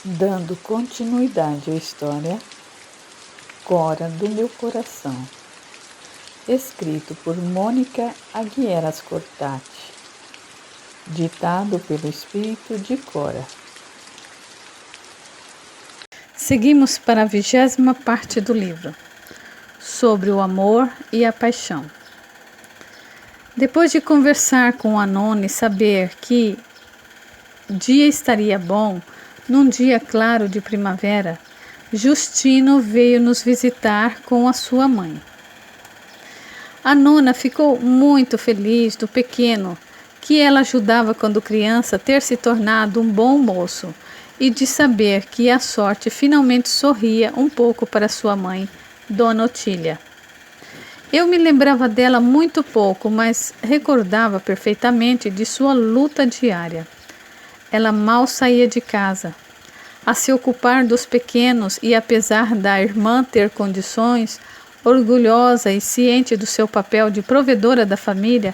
Dando continuidade à história Cora do Meu Coração, escrito por Mônica Aguieras Cortati, ditado pelo espírito de Cora. Seguimos para a 20ª parte do livro, sobre o amor e a paixão. Depois de conversar com a nona e saber que o dia estaria bom, num dia claro de primavera, Justino veio nos visitar com a sua mãe. A nona ficou muito feliz do pequeno, que ela ajudava quando criança, ter se tornado um bom moço, e de saber que a sorte finalmente sorria um pouco para sua mãe, Dona Otília. Eu me lembrava dela muito pouco, mas recordava perfeitamente de sua luta diária. Ela mal saía de casa, a se ocupar dos pequenos, e apesar da irmã ter condições, orgulhosa e ciente do seu papel de provedora da família,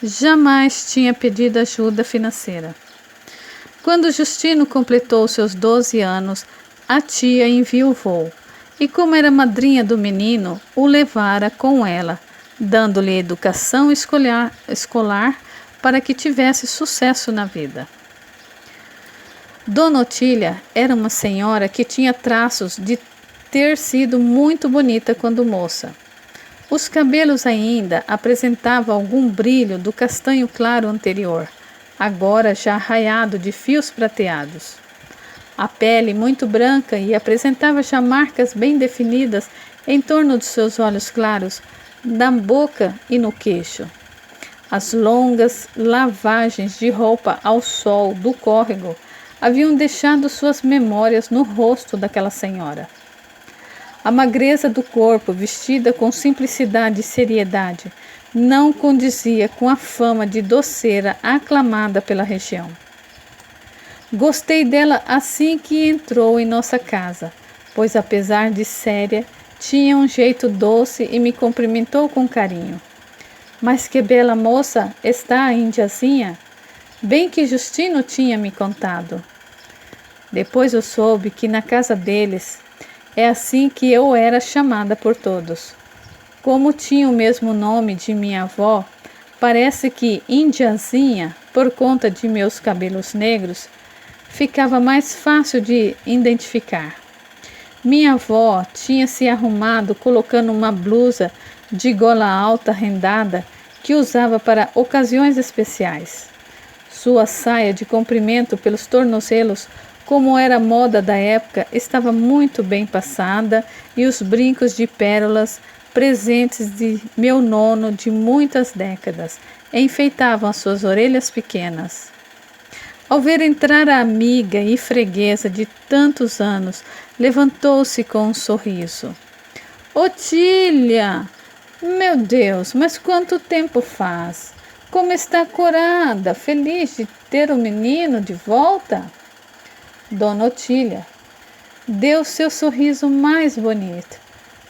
jamais tinha pedido ajuda financeira. Quando Justino completou seus 12 anos, a tia enviuvou, e como era madrinha do menino, o levara com ela, dando-lhe educação escolar para que tivesse sucesso na vida. Dona Otília era uma senhora que tinha traços de ter sido muito bonita quando moça. Os cabelos ainda apresentavam algum brilho do castanho claro anterior, agora já raiado de fios prateados. A pele muito branca e apresentava já marcas bem definidas em torno dos seus olhos claros, na boca e no queixo. As longas lavagens de roupa ao sol do córrego haviam deixado suas memórias no rosto daquela senhora. A magreza do corpo, vestida com simplicidade e seriedade, não condizia com a fama de doceira aclamada pela região. Gostei dela assim que entrou em nossa casa, pois apesar de séria, tinha um jeito doce e me cumprimentou com carinho. Mas que bela moça está a indiazinha! Bem que Justino tinha me contado. Depois eu soube que na casa deles é assim que eu era chamada por todos. Como tinha o mesmo nome de minha avó, parece que indiazinha, por conta de meus cabelos negros, ficava mais fácil de identificar. Minha avó tinha se arrumado colocando uma blusa de gola alta rendada que usava para ocasiões especiais. Sua saia de comprimento pelos tornozelos, como era a moda da época, estava muito bem passada, e os brincos de pérolas, presentes de meu nono de muitas décadas, enfeitavam as suas orelhas pequenas. Ao ver entrar a amiga e freguesa de tantos anos, levantou-se com um sorriso. Otília! Meu Deus, mas quanto tempo faz! Como está corada, feliz de ter o menino de volta? Dona Otília deu seu sorriso mais bonito.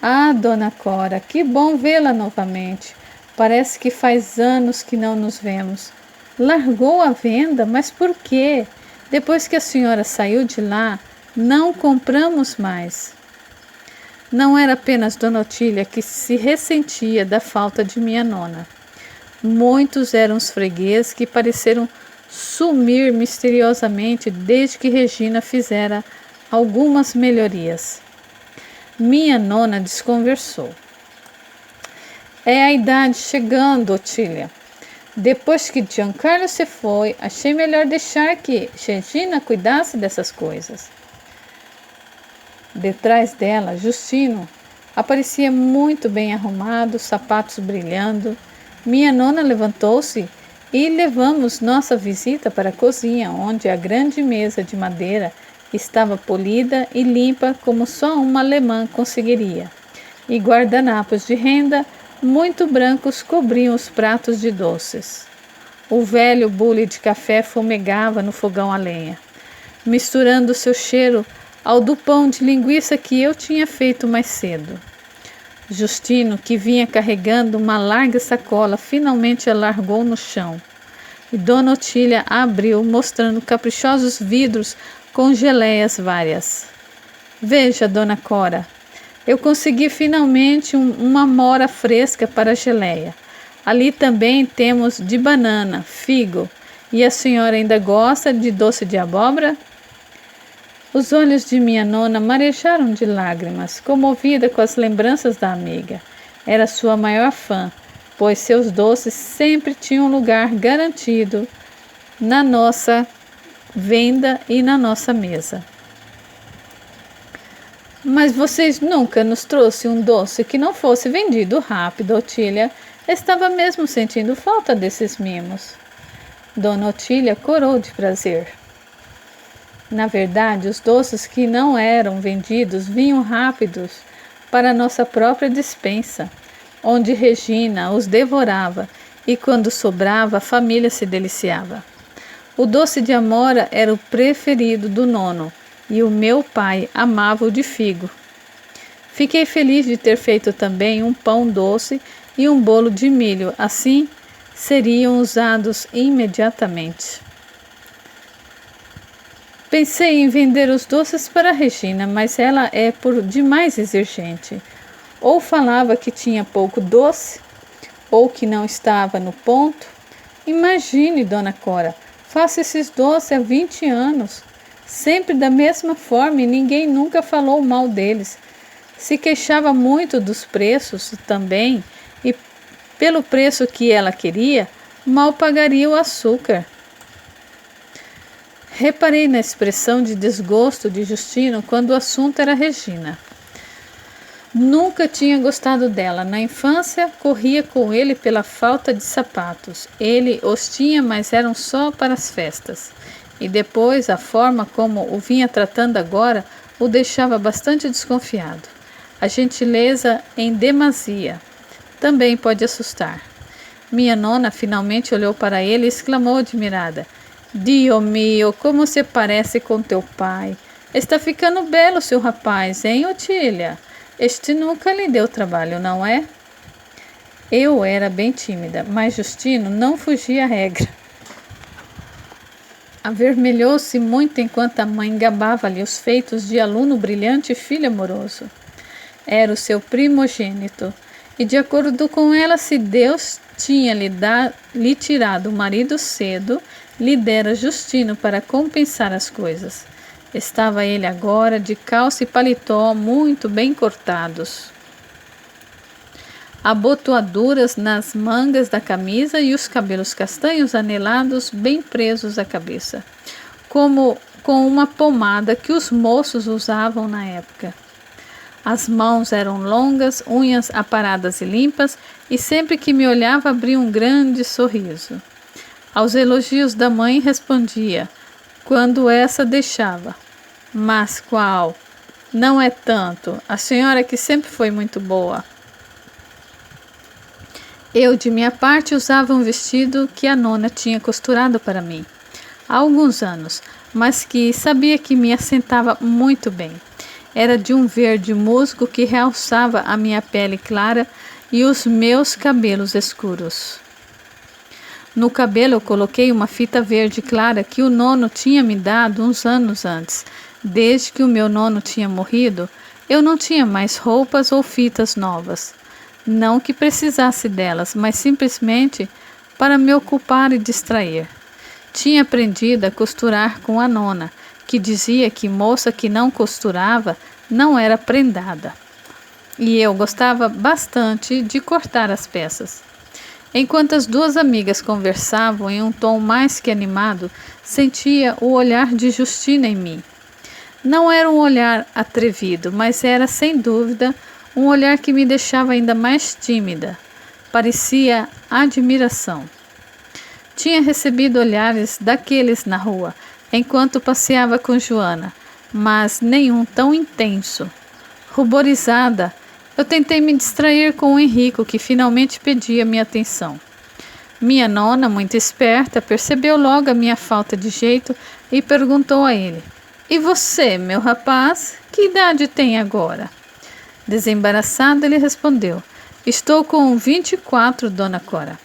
Ah, Dona Cora, que bom vê-la novamente. Parece que faz anos que não nos vemos. Largou a venda, mas por quê? Depois que a senhora saiu de lá, não compramos mais. Não era apenas Dona Otília que se ressentia da falta de minha nona. Muitos eram os fregueses que pareceram sumir misteriosamente desde que Regina fizera algumas melhorias. Minha nona desconversou. É a idade chegando, Otília. Depois que Giancarlo se foi, achei melhor deixar que Regina cuidasse dessas coisas. Detrás dela, Justino aparecia muito bem arrumado, sapatos brilhando. Minha nona levantou-se e levamos nossa visita para a cozinha, onde a grande mesa de madeira estava polida e limpa como só uma alemã conseguiria, e guardanapos de renda muito brancos cobriam os pratos de doces. O velho bule de café fumegava no fogão a lenha, misturando seu cheiro ao do pão de linguiça que eu tinha feito mais cedo. Justino, que vinha carregando uma larga sacola, finalmente a largou no chão, e Dona Otília a abriu, mostrando caprichosos vidros com geleias várias. Veja, Dona Cora, eu consegui finalmente uma amora fresca para a geleia. Ali também temos de banana, figo. E a senhora ainda gosta de doce de abóbora? Os olhos de minha nona marejaram de lágrimas, comovida com as lembranças da amiga. Era sua maior fã, pois seus doces sempre tinham lugar garantido na nossa venda e na nossa mesa. Mas vocês nunca nos trouxe um doce que não fosse vendido rápido, Otília. Estava mesmo sentindo falta desses mimos. Dona Otília corou de prazer. Na verdade, os doces que não eram vendidos vinham rápidos para nossa própria despensa, onde Regina os devorava e, quando sobrava, a família se deliciava. O doce de amora era o preferido do nono e o meu pai amava o de figo. Fiquei feliz de ter feito também um pão doce e um bolo de milho, assim seriam usados imediatamente. Pensei em vender os doces para Regina, mas ela é por demais exigente. Ou falava que tinha pouco doce, ou que não estava no ponto. Imagine, Dona Cora, faço esses doces há 20 anos, sempre da mesma forma e ninguém nunca falou mal deles. Se queixava muito dos preços também, e pelo preço que ela queria, mal pagaria o açúcar. Reparei na expressão de desgosto de Justino quando o assunto era Regina. Nunca tinha gostado dela. Na infância, corria com ele pela falta de sapatos. Ele os tinha, mas eram só para as festas. E depois, a forma como o vinha tratando agora o deixava bastante desconfiado. A gentileza em demasia também pode assustar. Minha nona finalmente olhou para ele e exclamou admirada: Dio mio, como se parece com teu pai. Está ficando belo seu rapaz, hein, Otília? Este nunca lhe deu trabalho, não é? Eu era bem tímida, mas Justino não fugia à regra. Avermelhou-se muito enquanto a mãe gabava-lhe os feitos de aluno brilhante e filho amoroso. Era o seu primogênito, e de acordo com ela, se Deus tinha lhe tirado o marido cedo, lhe dera Justino para compensar as coisas. Estava ele agora de calça e paletó muito bem cortados, abotoaduras nas mangas da camisa e os cabelos castanhos anelados bem presos à cabeça, como com uma pomada que os moços usavam na época. As mãos eram longas, unhas aparadas e limpas, e sempre que me olhava abria um grande sorriso. Aos elogios da mãe respondia, quando essa deixava: Mas qual? Não é tanto. A senhora que sempre foi muito boa. Eu, de minha parte, usava um vestido que a nona tinha costurado para mim há alguns anos, mas que sabia que me assentava muito bem. Era de um verde musgo que realçava a minha pele clara e os meus cabelos escuros. No cabelo eu coloquei uma fita verde clara que o nono tinha me dado uns anos antes. Desde que o meu nono tinha morrido, eu não tinha mais roupas ou fitas novas. Não que precisasse delas, mas simplesmente para me ocupar e distrair. Tinha aprendido a costurar com a nona, que dizia que moça que não costurava não era prendada. E eu gostava bastante de cortar as peças. Enquanto as duas amigas conversavam em um tom mais que animado, sentia o olhar de Justina em mim. Não era um olhar atrevido, mas era, sem dúvida, um olhar que me deixava ainda mais tímida. Parecia admiração. Tinha recebido olhares daqueles na rua, enquanto passeava com Joana, mas nenhum tão intenso. Ruborizada, eu tentei me distrair com o Henrico, que finalmente pedia minha atenção. Minha nona, muito esperta, percebeu logo a minha falta de jeito e perguntou a ele: E você, meu rapaz, que idade tem agora? Desembaraçado, ele respondeu: Estou com 24, Dona Cora.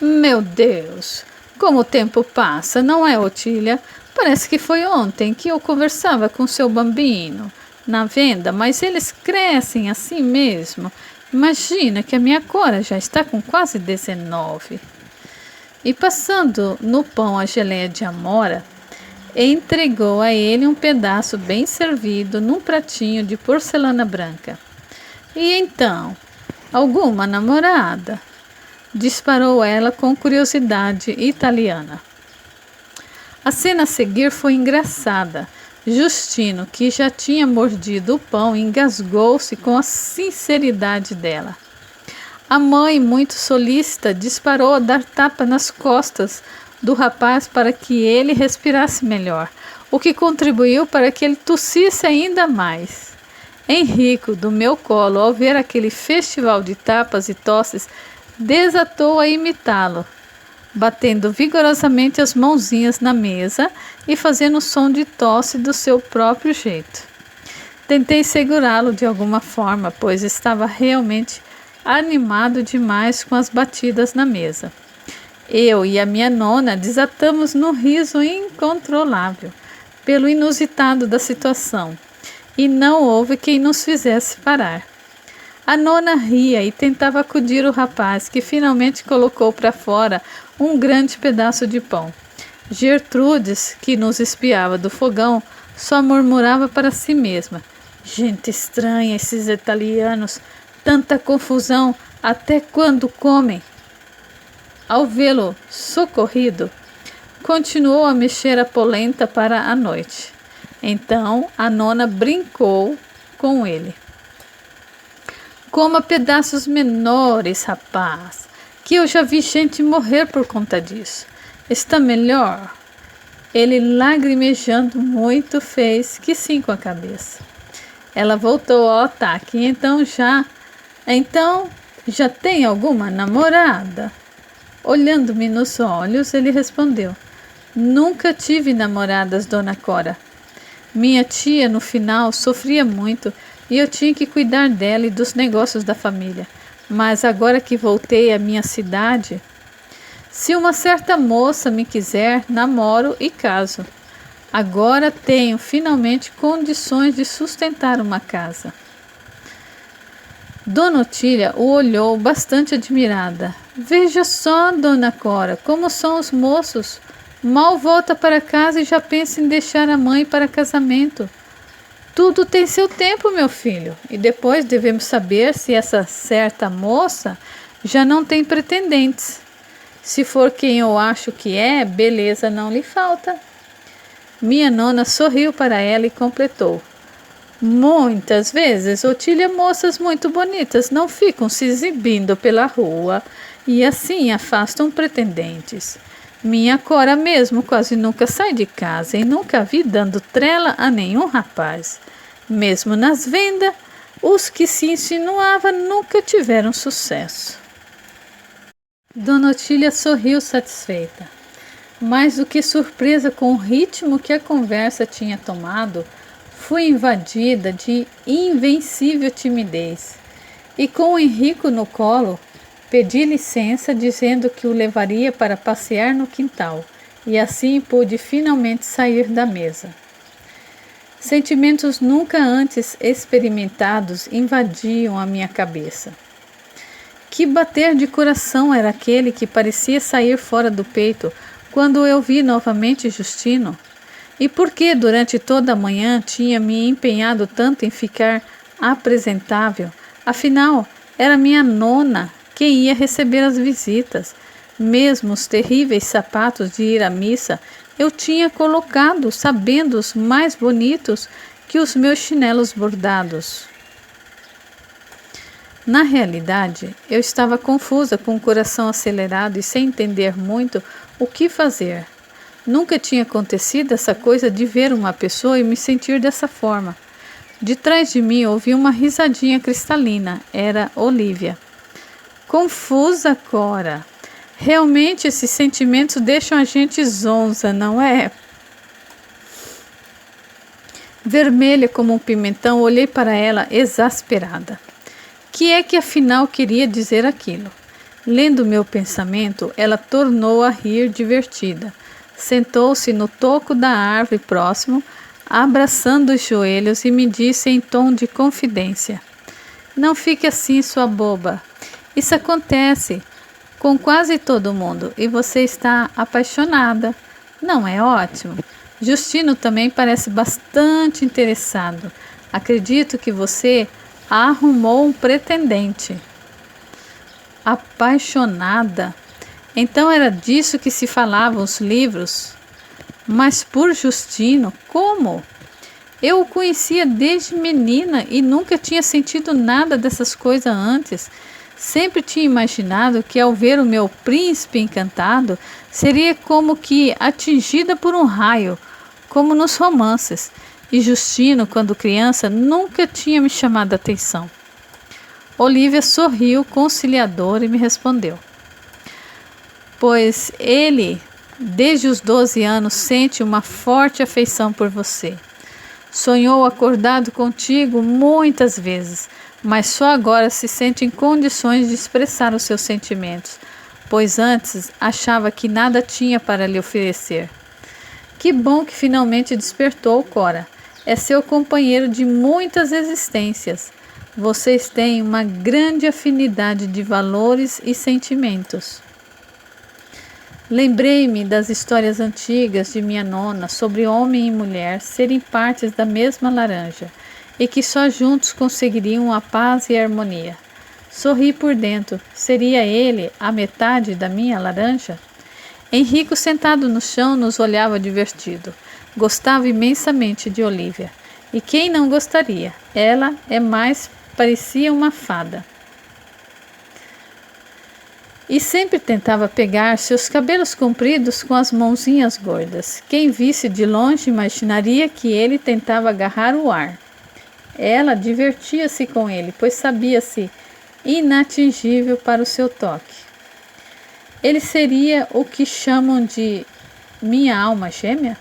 Meu Deus, como o tempo passa, não é, Otília? Parece que foi ontem que eu conversava com seu bambino na venda, mas eles crescem assim mesmo. Imagina que a minha Cora já está com quase 19. E passando no pão a geleia de amora, entregou a ele um pedaço bem servido num pratinho de porcelana branca. E então, alguma namorada? Disparou ela com curiosidade italiana. A cena a seguir foi engraçada. Justino, que já tinha mordido o pão, engasgou-se com a sinceridade dela. A mãe, muito solícita, disparou a dar tapa nas costas do rapaz para que ele respirasse melhor, o que contribuiu para que ele tossisse ainda mais. Henrico, do meu colo, ao ver aquele festival de tapas e tosses, desatou a imitá-lo, batendo vigorosamente as mãozinhas na mesa e fazendo som de tosse do seu próprio jeito. Tentei segurá-lo de alguma forma, pois estava realmente animado demais com as batidas na mesa. Eu e a minha nona desatamos no riso incontrolável, pelo inusitado da situação, e não houve quem nos fizesse parar. A nona ria e tentava acudir o rapaz, que finalmente colocou para fora um grande pedaço de pão. Gertrudes, que nos espiava do fogão, só murmurava para si mesma: gente estranha esses italianos, tanta confusão, até quando comem? Ao vê-lo socorrido, continuou a mexer a polenta para a noite. Então a nona brincou com ele: coma pedaços menores, rapaz, que eu já vi gente morrer por conta disso. Está melhor? Ele, lagrimejando muito, fez que sim com a cabeça. Ela voltou ao ataque. Então já tem alguma namorada? Olhando-me nos olhos, ele respondeu: nunca tive namoradas, dona Cora. Minha tia, no final, sofria muito e eu tinha que cuidar dela e dos negócios da família. Mas agora que voltei à minha cidade, se uma certa moça me quiser, namoro e caso. Agora tenho finalmente condições de sustentar uma casa. Dona Otília o olhou bastante admirada. Veja só, dona Cora, como são os moços. Mal volta para casa e já pensa em deixar a mãe para casamento. Tudo tem seu tempo, meu filho, e depois devemos saber se essa certa moça já não tem pretendentes. Se for quem eu acho que é, beleza não lhe falta. Minha nona sorriu para ela e completou: muitas vezes, Otília, moças muito bonitas não ficam se exibindo pela rua e assim afastam pretendentes. Minha Cora mesmo quase nunca sai de casa e nunca vi dando trela a nenhum rapaz. Mesmo nas vendas, os que se insinuava nunca tiveram sucesso. Dona Otília sorriu satisfeita. Mais do que surpresa com o ritmo que a conversa tinha tomado, fui invadida de invencível timidez. E com o Henrico no colo, pedi licença dizendo que o levaria para passear no quintal, e assim pude finalmente sair da mesa. Sentimentos nunca antes experimentados invadiam a minha cabeça. Que bater de coração era aquele que parecia sair fora do peito quando eu vi novamente Justino? E por que durante toda a manhã tinha me empenhado tanto em ficar apresentável? Afinal, era minha nona quem ia receber as visitas. Mesmo os terríveis sapatos de ir à missa eu tinha colocado, sabendo os mais bonitos que os meus chinelos bordados. Na realidade, eu estava confusa, com o coração acelerado e sem entender muito o que fazer. Nunca tinha acontecido essa coisa de ver uma pessoa e me sentir dessa forma. De trás de mim ouvi uma risadinha cristalina. Era Olívia. Confusa, Cora. Realmente esses sentimentos deixam a gente zonza, não é? Vermelha como um pimentão, olhei para ela exasperada. Que é que afinal queria dizer aquilo? Lendo meu pensamento, ela tornou a rir divertida. Sentou-se no toco da árvore próximo, abraçando os joelhos, e me disse em tom de confidência: Não fique assim, sua boba. Isso acontece com quase todo mundo e você está apaixonada. Não é ótimo? Justino também parece bastante interessado. Acredito que você arrumou um pretendente. Apaixonada? Então era disso que se falavam os livros? Mas por Justino, como? Eu o conhecia desde menina e nunca tinha sentido nada dessas coisas antes. Sempre tinha imaginado que ao ver o meu príncipe encantado, seria como que atingida por um raio, como nos romances. E Justino, quando criança, nunca tinha me chamado a atenção. Olívia sorriu conciliadora e me respondeu: Pois ele, desde os 12 anos, sente uma forte afeição por você. Sonhou acordado contigo muitas vezes, mas só agora se sente em condições de expressar os seus sentimentos, pois antes achava que nada tinha para lhe oferecer. Que bom que finalmente despertou, Cora. É seu companheiro de muitas existências. Vocês têm uma grande afinidade de valores e sentimentos. Lembrei-me das histórias antigas de minha nona sobre homem e mulher serem partes da mesma laranja e que só juntos conseguiriam a paz e a harmonia. Sorri por dentro. Seria ele a metade da minha laranja? Henrico, sentado no chão, nos olhava divertido. Gostava imensamente de Olívia. E quem não gostaria? Ela parecia uma fada. E sempre tentava pegar seus cabelos compridos com as mãozinhas gordas. Quem visse de longe imaginaria que ele tentava agarrar o ar. Ela divertia-se com ele, pois sabia-se inatingível para o seu toque. Ele seria o que chamam de minha alma gêmea?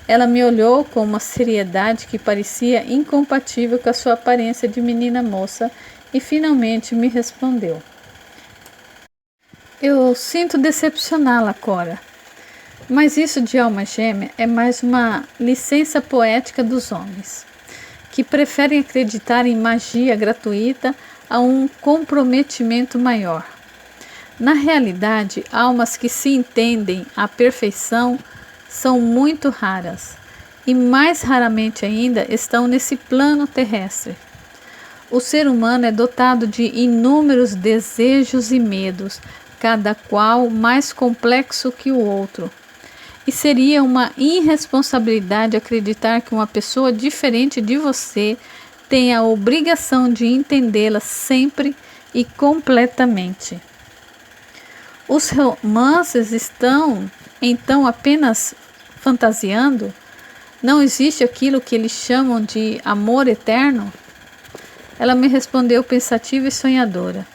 Ela me olhou com uma seriedade que parecia incompatível com a sua aparência de menina moça e finalmente me respondeu: Eu sinto decepcioná-la, Cora, mas isso de alma gêmea é mais uma licença poética dos homens, que preferem acreditar em magia gratuita a um comprometimento maior. Na realidade, almas que se entendem à perfeição são muito raras, e mais raramente ainda estão nesse plano terrestre. O ser humano é dotado de inúmeros desejos e medos, cada qual mais complexo que o outro. E seria uma irresponsabilidade acreditar que uma pessoa diferente de você tem a obrigação de entendê-la sempre e completamente. Os romances estão, então, apenas fantasiando? Não existe aquilo que eles chamam de amor eterno? Ela me respondeu pensativa e sonhadora.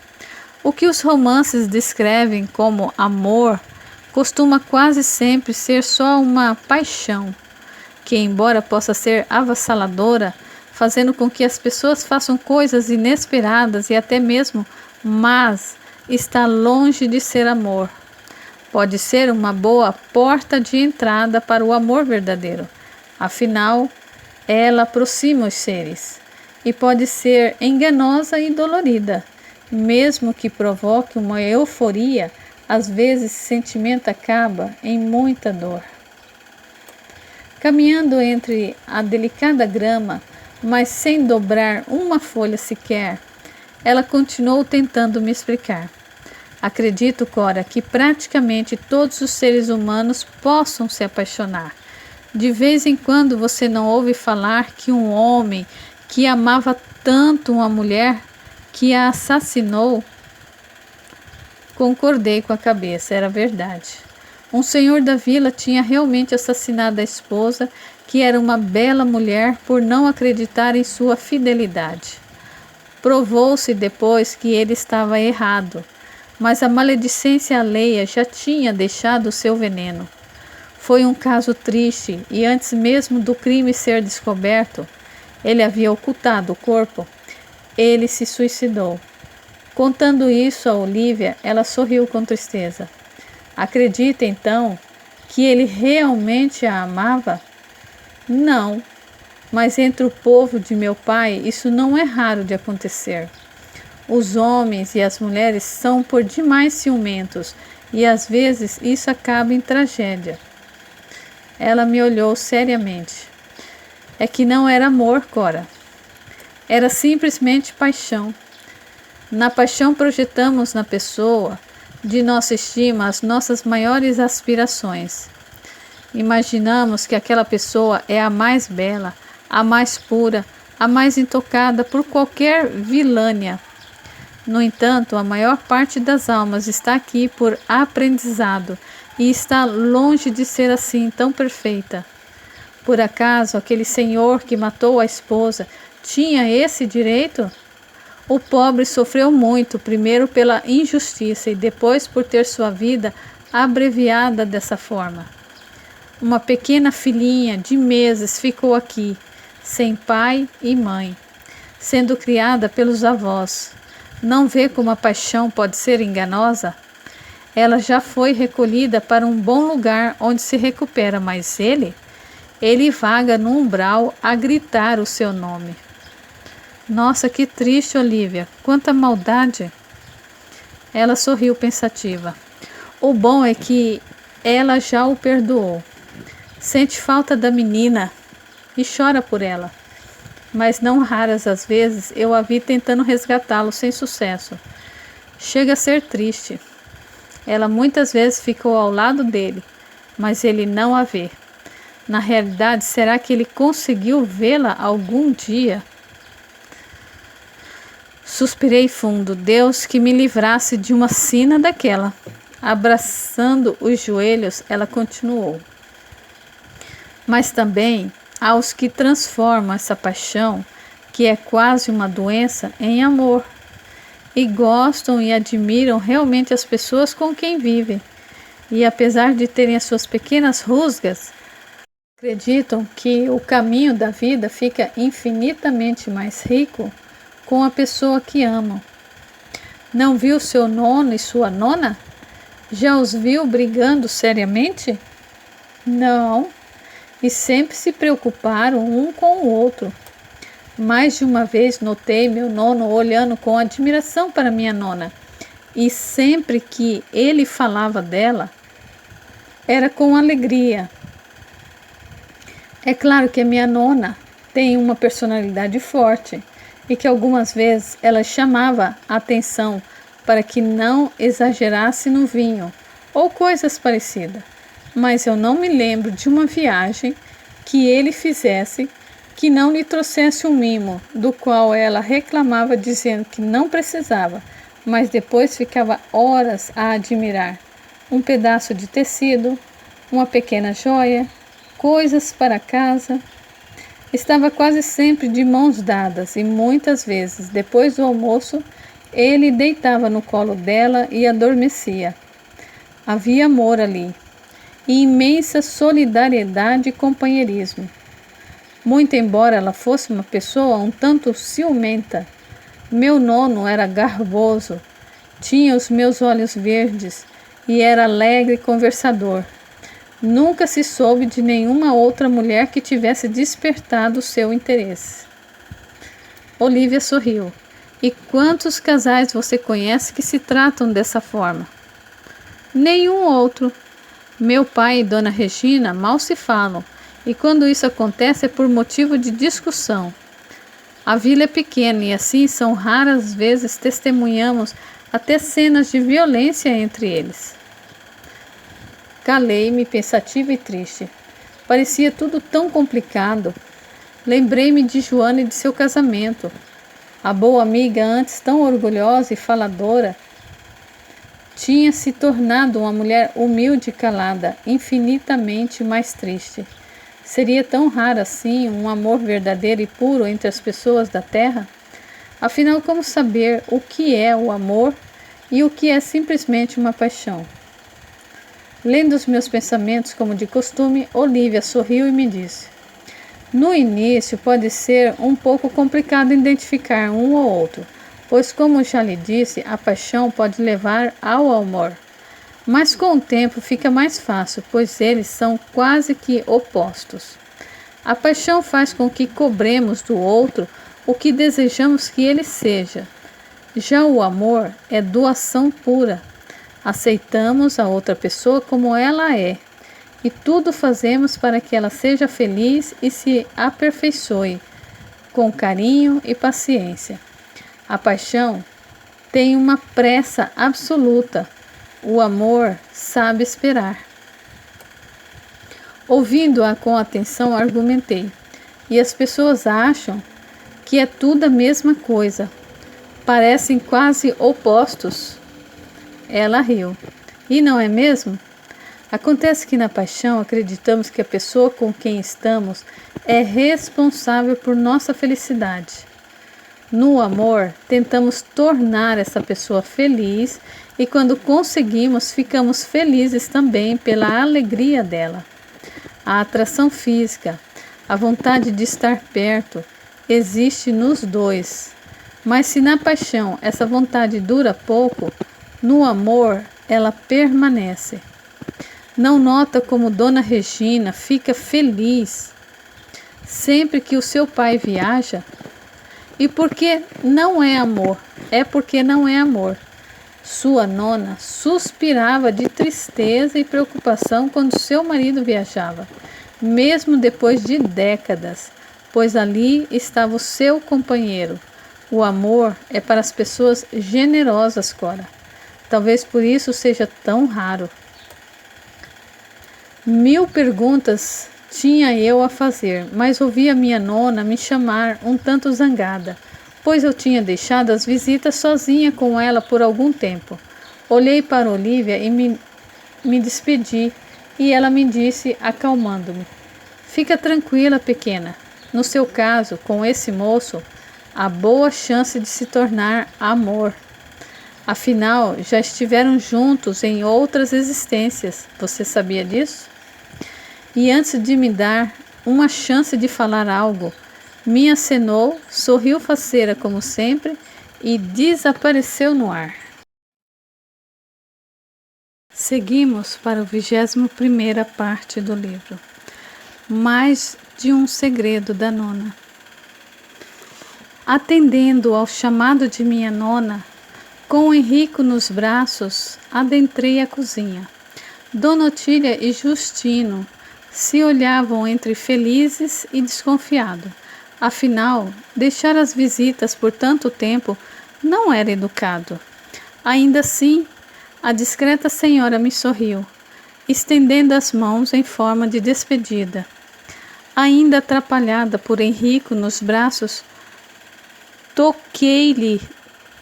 O que os romances descrevem como amor costuma quase sempre ser só uma paixão, que, embora possa ser avassaladora, fazendo com que as pessoas façam coisas inesperadas e até mesmo más, está longe de ser amor. Pode ser uma boa porta de entrada para o amor verdadeiro. Afinal, ela aproxima os seres e pode ser enganosa e dolorida. Mesmo que provoque uma euforia, às vezes esse sentimento acaba em muita dor. Caminhando entre a delicada grama, mas sem dobrar uma folha sequer, ela continuou tentando me explicar. Acredito, Cora, que praticamente todos os seres humanos possam se apaixonar. De vez em quando você não ouve falar que um homem que amava tanto uma mulher que a assassinou? Concordei com a cabeça, era verdade. Um senhor da vila tinha realmente assassinado a esposa, que era uma bela mulher, por não acreditar em sua fidelidade. Provou-se depois que ele estava errado, mas a maledicência alheia já tinha deixado o seu veneno. Foi um caso triste e antes mesmo do crime ser descoberto, ele havia ocultado o corpo. Ele se suicidou. Contando isso a Olívia, ela sorriu com tristeza. Acredita então que ele realmente a amava? Não, mas entre o povo de meu pai isso não é raro de acontecer. Os homens e as mulheres são por demais ciumentos e às vezes isso acaba em tragédia. Ela me olhou seriamente. É que não era amor, Cora. Era simplesmente paixão. Na paixão projetamos na pessoa de nossa estima as nossas maiores aspirações. Imaginamos que aquela pessoa é a mais bela, a mais pura, a mais intocada por qualquer vilânia. No entanto, a maior parte das almas está aqui por aprendizado e está longe de ser assim tão perfeita. Por acaso aquele senhor que matou a esposa tinha esse direito? O pobre sofreu muito, primeiro pela injustiça e depois por ter sua vida abreviada dessa forma. Uma pequena filhinha de meses ficou aqui, sem pai e mãe, sendo criada pelos avós. Não vê como a paixão pode ser enganosa? Ela já foi recolhida para um bom lugar onde se recupera, mas ele vaga no umbral a gritar o seu nome. Nossa, que triste, Olivia, quanta maldade! Ela sorriu pensativa. O bom é que ela já o perdoou. Sente falta da menina e chora por ela. Mas não raras as vezes eu a vi tentando resgatá-lo sem sucesso. Chega a ser triste. Ela muitas vezes ficou ao lado dele, mas ele não a vê. Na realidade, será que ele conseguiu vê-la algum dia? Suspirei fundo. Deus que me livrasse de uma sina daquela. Abraçando os joelhos, ela continuou. Mas também há os que transformam essa paixão, que é quase uma doença, em amor. E gostam e admiram realmente as pessoas com quem vivem. E apesar de terem as suas pequenas rusgas, acreditam que o caminho da vida fica infinitamente mais rico com a pessoa que amam. Não viu seu nono e sua nona? Já os viu brigando seriamente? Não, e sempre se preocuparam um com o outro. Mais de uma vez notei meu nono olhando com admiração para minha nona, e sempre que ele falava dela, era com alegria. É claro que a minha nona tem uma personalidade forte, e que algumas vezes ela chamava a atenção para que não exagerasse no vinho ou coisas parecidas. Mas eu não me lembro de uma viagem que ele fizesse que não lhe trouxesse um mimo, do qual ela reclamava dizendo que não precisava, mas depois ficava horas a admirar. Um pedaço de tecido, uma pequena joia, coisas para casa. Estava quase sempre de mãos dadas e muitas vezes, depois do almoço, ele deitava no colo dela e adormecia. Havia amor ali, e imensa solidariedade e companheirismo. Muito embora ela fosse uma pessoa um tanto ciumenta, meu nono era garboso, tinha os meus olhos verdes e era alegre e conversador. Nunca se soube de nenhuma outra mulher que tivesse despertado o seu interesse. Olivia sorriu. E quantos casais você conhece que se tratam dessa forma? Nenhum outro. Meu pai e Dona Regina mal se falam, e quando isso acontece é por motivo de discussão. A vila é pequena e assim são raras vezes testemunhamos até cenas de violência entre eles. Calei-me pensativa e triste. Parecia tudo tão complicado. Lembrei-me de Joana e de seu casamento. A boa amiga, antes tão orgulhosa e faladora, tinha se tornado uma mulher humilde e calada, infinitamente mais triste. Seria tão raro assim um amor verdadeiro e puro entre as pessoas da terra? Afinal, como saber o que é o amor e o que é simplesmente uma paixão? Lendo os meus pensamentos como de costume, Olivia sorriu e me disse: no início pode ser um pouco complicado identificar um ou outro, pois como já lhe disse, a paixão pode levar ao amor. Mas com o tempo fica mais fácil, pois eles são quase que opostos. A paixão faz com que cobremos do outro o que desejamos que ele seja. Já o amor é doação pura. Aceitamos a outra pessoa como ela é, e tudo fazemos para que ela seja feliz e se aperfeiçoe, com carinho e paciência. A paixão tem uma pressa absoluta. O amor sabe esperar. Ouvindo-a com atenção, argumentei. E as pessoas acham que é tudo a mesma coisa. Parecem quase opostos. Ela riu. E não é mesmo? Acontece que na paixão acreditamos que a pessoa com quem estamos é responsável por nossa felicidade. No amor, tentamos tornar essa pessoa feliz e quando conseguimos, ficamos felizes também pela alegria dela. A atração física, a vontade de estar perto, existe nos dois. Mas se na paixão essa vontade dura pouco, no amor ela permanece. Não nota como Dona Regina fica feliz sempre que o seu pai viaja? E porque não é amor, é porque não é amor. Sua nona suspirava de tristeza e preocupação quando seu marido viajava, mesmo depois de décadas, pois ali estava o seu companheiro. O amor é para as pessoas generosas, Cora. Talvez por isso seja tão raro. 1000 perguntas tinha eu a fazer, mas ouvi a minha nona me chamar um tanto zangada, pois eu tinha deixado as visitas sozinha com ela por algum tempo. Olhei para Olívia e me despedi, e ela me disse, acalmando-me: fica tranquila, pequena. No seu caso, com esse moço, há boa chance de se tornar amor. Afinal, já estiveram juntos em outras existências. Você sabia disso? E antes de me dar uma chance de falar algo, me acenou, sorriu faceira como sempre e desapareceu no ar. Seguimos para a 21ª parte do livro. Mais de um segredo da nona. Atendendo ao chamado de minha nona, com o Henrico nos braços, adentrei a cozinha. Dona Otília e Justino se olhavam entre felizes e desconfiados. Afinal, deixar as visitas por tanto tempo não era educado. Ainda assim, a discreta senhora me sorriu, estendendo as mãos em forma de despedida. Ainda atrapalhada por Henrico nos braços, toquei-lhe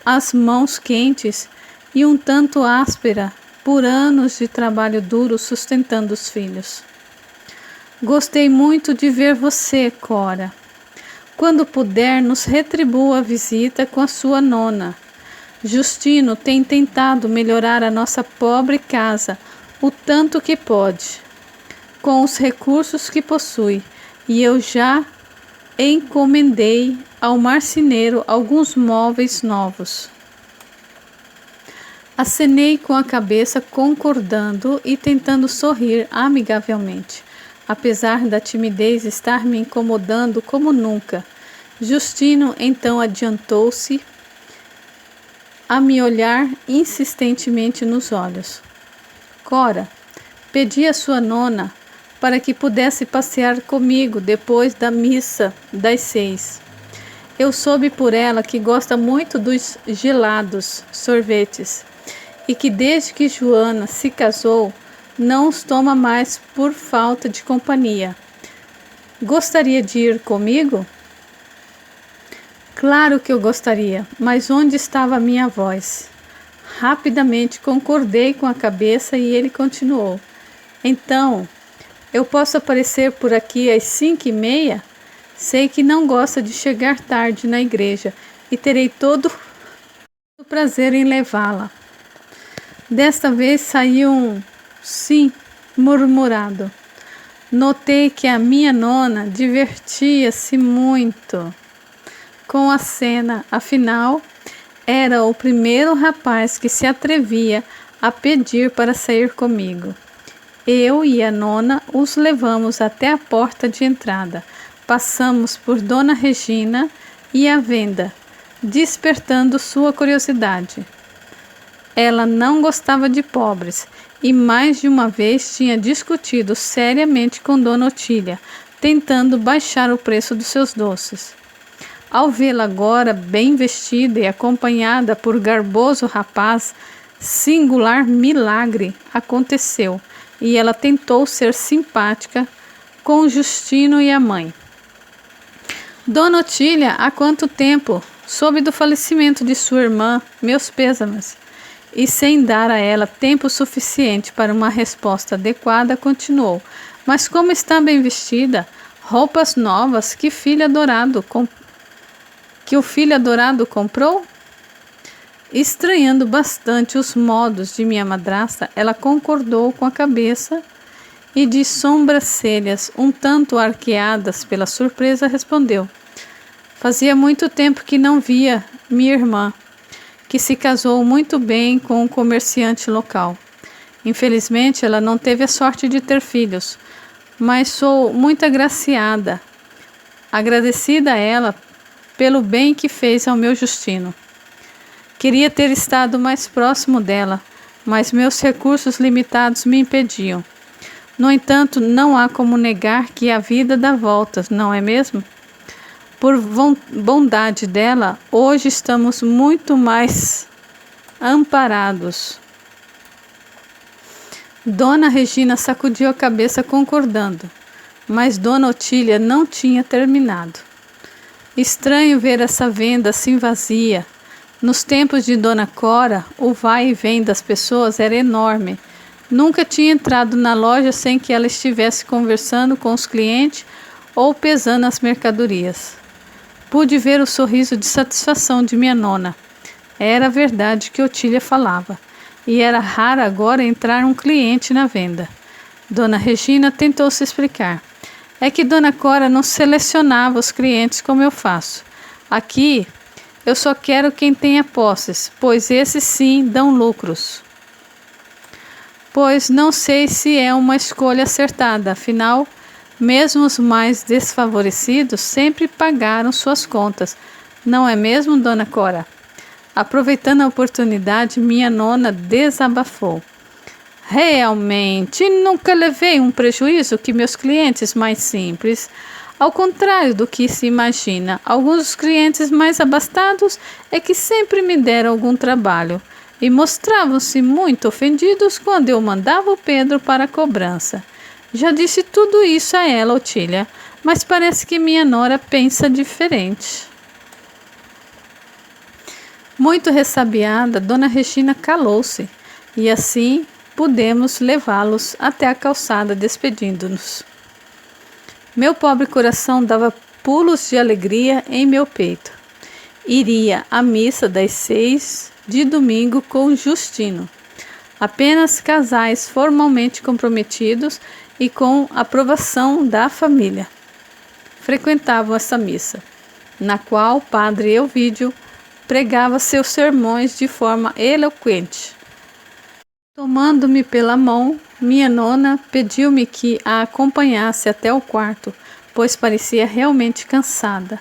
as mãos quentes e um tanto áspera por anos de trabalho duro sustentando os filhos. Gostei muito de ver você, Cora. Quando puder, nos retribua a visita com a sua nona. Justino tem tentado melhorar a nossa pobre casa o tanto que pode, com os recursos que possui, e eu já encomendei ao marceneiro alguns móveis novos. Acenei com a cabeça, concordando e tentando sorrir amigavelmente, apesar da timidez estar me incomodando como nunca. Justino então adiantou-se a me olhar insistentemente nos olhos. Cora, pedi à sua nona para que pudesse passear comigo depois da missa das 6. Eu soube por ela que gosta muito dos gelados, sorvetes, e que desde que Joana se casou, não os toma mais por falta de companhia. Gostaria de ir comigo? Claro que eu gostaria, mas onde estava a minha voz? Rapidamente concordei com a cabeça e ele continuou. Então, eu posso aparecer por aqui às 5:30? Sei que não gosta de chegar tarde na igreja e terei todo o prazer em levá-la. Desta vez saiu um sim murmurado. Notei que a minha nona divertia-se muito com a cena, afinal, era o primeiro rapaz que se atrevia a pedir para sair comigo. Eu e a nona os levamos até a porta de entrada. Passamos por Dona Regina e a venda, despertando sua curiosidade. Ela não gostava de pobres e mais de uma vez tinha discutido seriamente com Dona Otília, tentando baixar o preço dos seus doces. Ao vê-la agora bem vestida e acompanhada por garboso rapaz, singular milagre aconteceu e ela tentou ser simpática com Justino e a mãe. Dona Otília, há quanto tempo? Soube do falecimento de sua irmã, meus pêsames. E sem dar a ela tempo suficiente para uma resposta adequada, continuou. Mas como está bem vestida? Roupas novas que o filho adorado comprou? Estranhando bastante os modos de minha madrasta, ela concordou com a cabeça e de sobrancelhas um tanto arqueadas pela surpresa respondeu. Fazia muito tempo que não via minha irmã, que se casou muito bem com um comerciante local. Infelizmente, ela não teve a sorte de ter filhos, mas sou muito agradecida a ela pelo bem que fez ao meu Justino. Queria ter estado mais próximo dela, mas meus recursos limitados me impediam. No entanto, não há como negar que a vida dá voltas, não é mesmo? Por bondade dela, hoje estamos muito mais amparados. Dona Regina sacudiu a cabeça concordando, mas Dona Otília não tinha terminado. Estranho ver essa venda assim vazia. Nos tempos de Dona Cora, o vai e vem das pessoas era enorme. Nunca tinha entrado na loja sem que ela estivesse conversando com os clientes ou pesando as mercadorias. Pude ver o sorriso de satisfação de minha nona. Era verdade que Otília falava, e era raro agora entrar um cliente na venda. Dona Regina tentou se explicar. É que Dona Cora não selecionava os clientes como eu faço. Aqui, eu só quero quem tenha posses, pois esses sim dão lucros. Pois não sei se é uma escolha acertada, afinal, mesmo os mais desfavorecidos sempre pagaram suas contas. Não é mesmo, Dona Cora? Aproveitando a oportunidade, minha nona desabafou. Realmente, nunca levei um prejuízo que meus clientes mais simples. Ao contrário do que se imagina, alguns dos clientes mais abastados é que sempre me deram algum trabalho e mostravam-se muito ofendidos quando eu mandava o Pedro para a cobrança. Já disse tudo isso a ela, Otília, mas parece que minha nora pensa diferente. Muito ressabiada, Dona Regina calou-se e assim pudemos levá-los até a calçada despedindo-nos. Meu pobre coração dava pulos de alegria em meu peito. Iria à missa das 6 de domingo com Justino. Apenas casais formalmente comprometidos e com aprovação da família frequentavam essa missa, na qual o padre Elvídio pregava seus sermões de forma eloquente. Tomando-me pela mão, minha nona pediu-me que a acompanhasse até o quarto, pois parecia realmente cansada.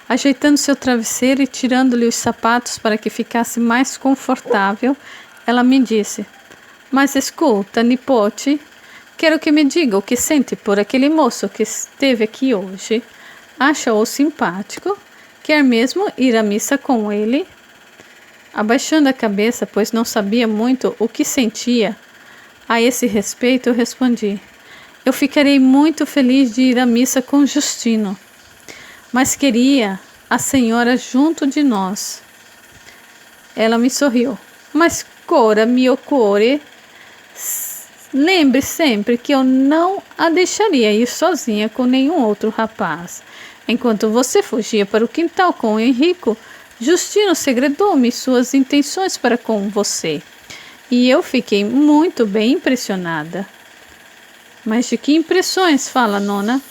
Ajeitando seu travesseiro e tirando-lhe os sapatos para que ficasse mais confortável, ela me disse: Mas escuta, nipote, quero que me diga o que sente por aquele moço que esteve aqui hoje. Acha-o simpático? Quer mesmo ir à missa com ele? Abaixando a cabeça, pois não sabia muito o que sentia a esse respeito, eu respondi: Eu ficarei muito feliz de ir à missa com Justino, mas queria a senhora junto de nós. Ela me sorriu. Mas Cora, mio cuore, lembre sempre que eu não a deixaria ir sozinha com nenhum outro rapaz. Enquanto você fugia para o quintal com o Enrico, Justino segredou-me suas intenções para com você, e eu fiquei muito bem impressionada. Mas de que impressões fala, nona?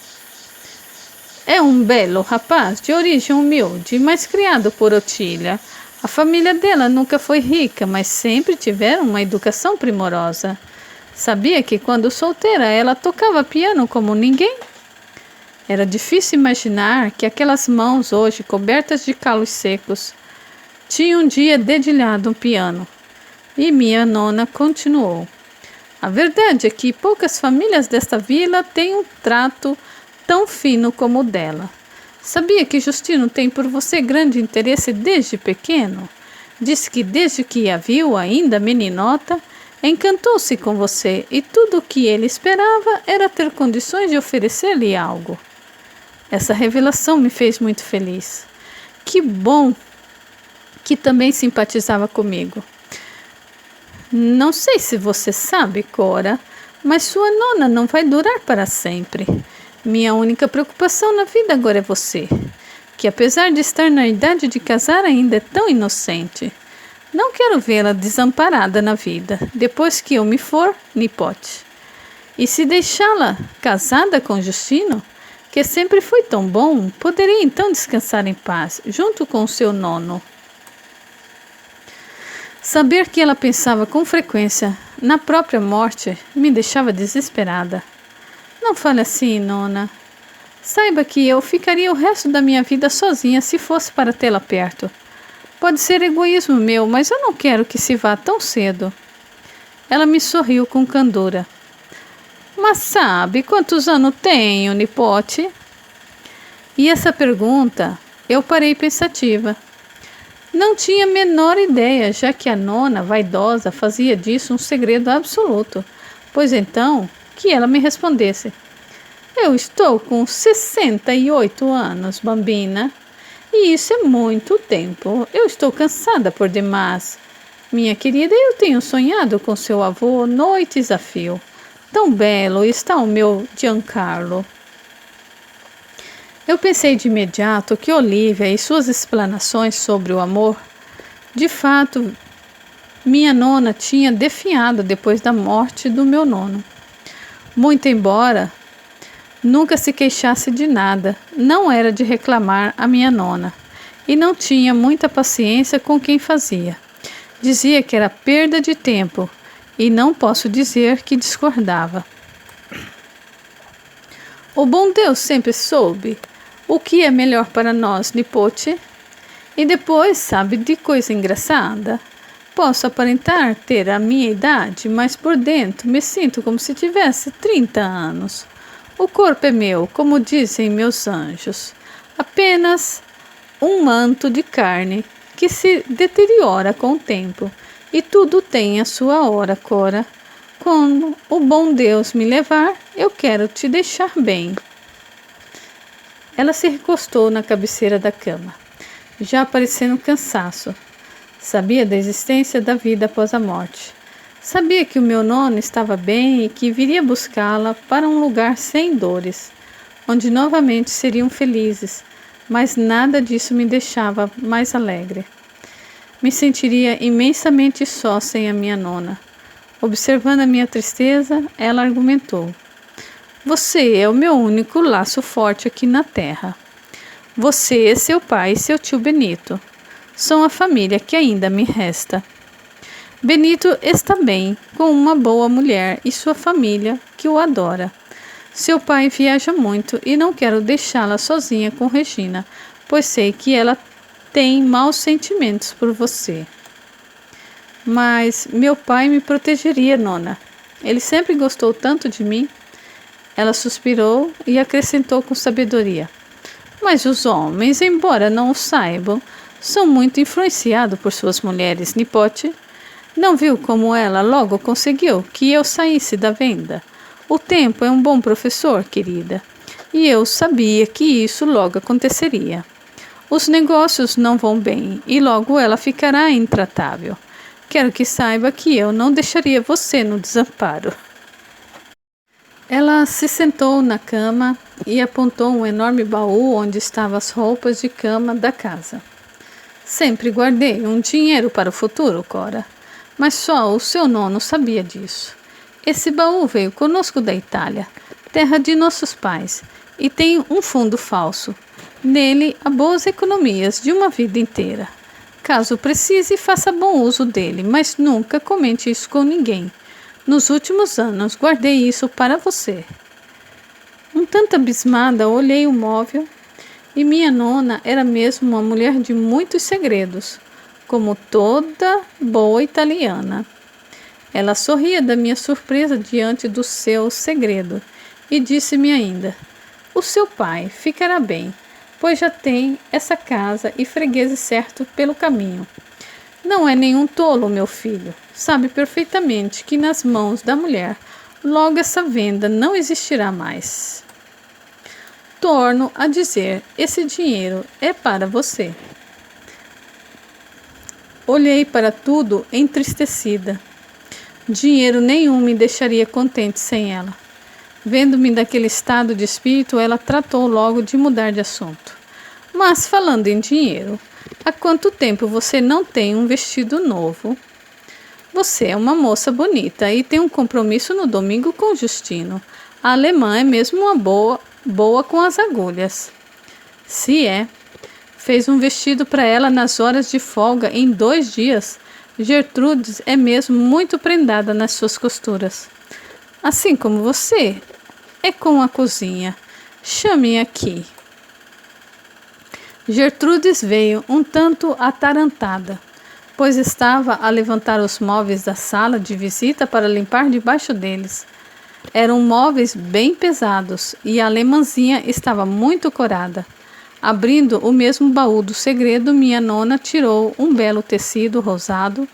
É um belo rapaz, de origem humilde, mas criado por Otília. A família dela nunca foi rica, mas sempre tiveram uma educação primorosa. Sabia que quando solteira ela tocava piano como ninguém? Era difícil imaginar que aquelas mãos hoje cobertas de calos secos tinham um dia dedilhado um piano. E minha nona continuou. A verdade é que poucas famílias desta vila têm um trato tão fino como o dela. Sabia que Justino tem por você grande interesse desde pequeno? Disse que desde que a viu, ainda meninota, encantou-se com você e tudo o que ele esperava era ter condições de oferecer-lhe algo. Essa revelação me fez muito feliz. Que bom que também simpatizava comigo. Não sei se você sabe, Cora, mas sua nona não vai durar para sempre. Minha única preocupação na vida agora é você, que apesar de estar na idade de casar ainda é tão inocente. Não quero vê-la desamparada na vida, depois que eu me for, nipote. E se deixá-la casada com Justino, que sempre foi tão bom, poderia então descansar em paz, junto com o seu nono. Saber que ela pensava com frequência na própria morte me deixava desesperada. Não fale assim, nona. Saiba que eu ficaria o resto da minha vida sozinha se fosse para tê-la perto. Pode ser egoísmo meu, mas eu não quero que se vá tão cedo. Ela me sorriu com candura. Mas sabe quantos anos tenho, nipote? E essa pergunta eu parei pensativa. Não tinha a menor ideia, já que a nona, vaidosa, fazia disso um segredo absoluto. Pois então, que ela me respondesse. Eu estou com 68 anos, bambina. E isso é muito tempo. Eu estou cansada por demais. Minha querida, eu tenho sonhado com seu avô noites a fio. Tão belo está o meu Giancarlo. Eu pensei de imediato que Olivia e suas explanações sobre o amor, de fato, minha nona tinha definhado depois da morte do meu nono. Muito embora nunca se queixasse de nada, não era de reclamar a minha nona, e não tinha muita paciência com quem fazia. Dizia que era perda de tempo, e não posso dizer que discordava. O bom Deus sempre soube o que é melhor para nós, nipote. E depois, sabe de coisa engraçada? Posso aparentar ter a minha idade, mas por dentro me sinto como se tivesse 30 anos. O corpo é meu, como dizem meus anjos, apenas um manto de carne que se deteriora com o tempo. E tudo tem a sua hora, Cora. Quando o bom Deus me levar, eu quero te deixar bem. Ela se recostou na cabeceira da cama, já parecendo cansaço. Sabia da existência da vida após a morte. Sabia que o meu nono estava bem e que viria buscá-la para um lugar sem dores, onde novamente seriam felizes, mas nada disso me deixava mais alegre. Me sentiria imensamente só sem a minha nona. Observando a minha tristeza, ela argumentou. Você é o meu único laço forte aqui na terra. Você, seu pai e seu tio Benito são a família que ainda me resta. Benito está bem, com uma boa mulher e sua família que o adora. Seu pai viaja muito e não quero deixá-la sozinha com Regina, pois sei que ela tem maus sentimentos por você. Mas meu pai me protegeria, nona. Ele sempre gostou tanto de mim. Ela suspirou e acrescentou com sabedoria. Mas os homens, embora não o saibam, são muito influenciados por suas mulheres, nipote. Não viu como ela logo conseguiu que eu saísse da venda? O tempo é um bom professor, querida, e eu sabia que isso logo aconteceria. Os negócios não vão bem e logo ela ficará intratável. Quero que saiba que eu não deixaria você no desamparo. Ela se sentou na cama e apontou um enorme baú onde estavam as roupas de cama da casa. Sempre guardei um dinheiro para o futuro, Cora, mas só o seu nono sabia disso. Esse baú veio conosco da Itália, terra de nossos pais, e tem um fundo falso. Nele há boas economias de uma vida inteira. Caso precise, faça bom uso dele, mas nunca comente isso com ninguém. Nos últimos anos, guardei isso para você. Um tanto abismada, olhei o móvel e minha nona era mesmo uma mulher de muitos segredos, como toda boa italiana. Ela sorria da minha surpresa diante do seu segredo e disse-me ainda: o seu pai ficará bem, pois já tem essa casa e fregueses certo pelo caminho. Não é nenhum tolo, meu filho. Sabe perfeitamente que nas mãos da mulher, logo essa venda não existirá mais. Torno a dizer, esse dinheiro é para você. Olhei para tudo entristecida. Dinheiro nenhum me deixaria contente sem ela. Vendo-me daquele estado de espírito, ela tratou logo de mudar de assunto. Mas falando em dinheiro, há quanto tempo você não tem um vestido novo? Você é uma moça bonita e tem um compromisso no domingo com Justino. A alemã é mesmo uma boa com as agulhas. Se é. Fez um vestido para ela nas horas de folga em 2 dias. Gertrudes é mesmo muito prendada nas suas costuras. Assim como você, é com a cozinha. Chame aqui. Gertrudes veio um tanto atarantada, pois estava a levantar os móveis da sala de visita para limpar debaixo deles. Eram móveis bem pesados e a alemãzinha estava muito corada. Abrindo o mesmo baú do segredo, minha nona tirou um belo tecido rosado,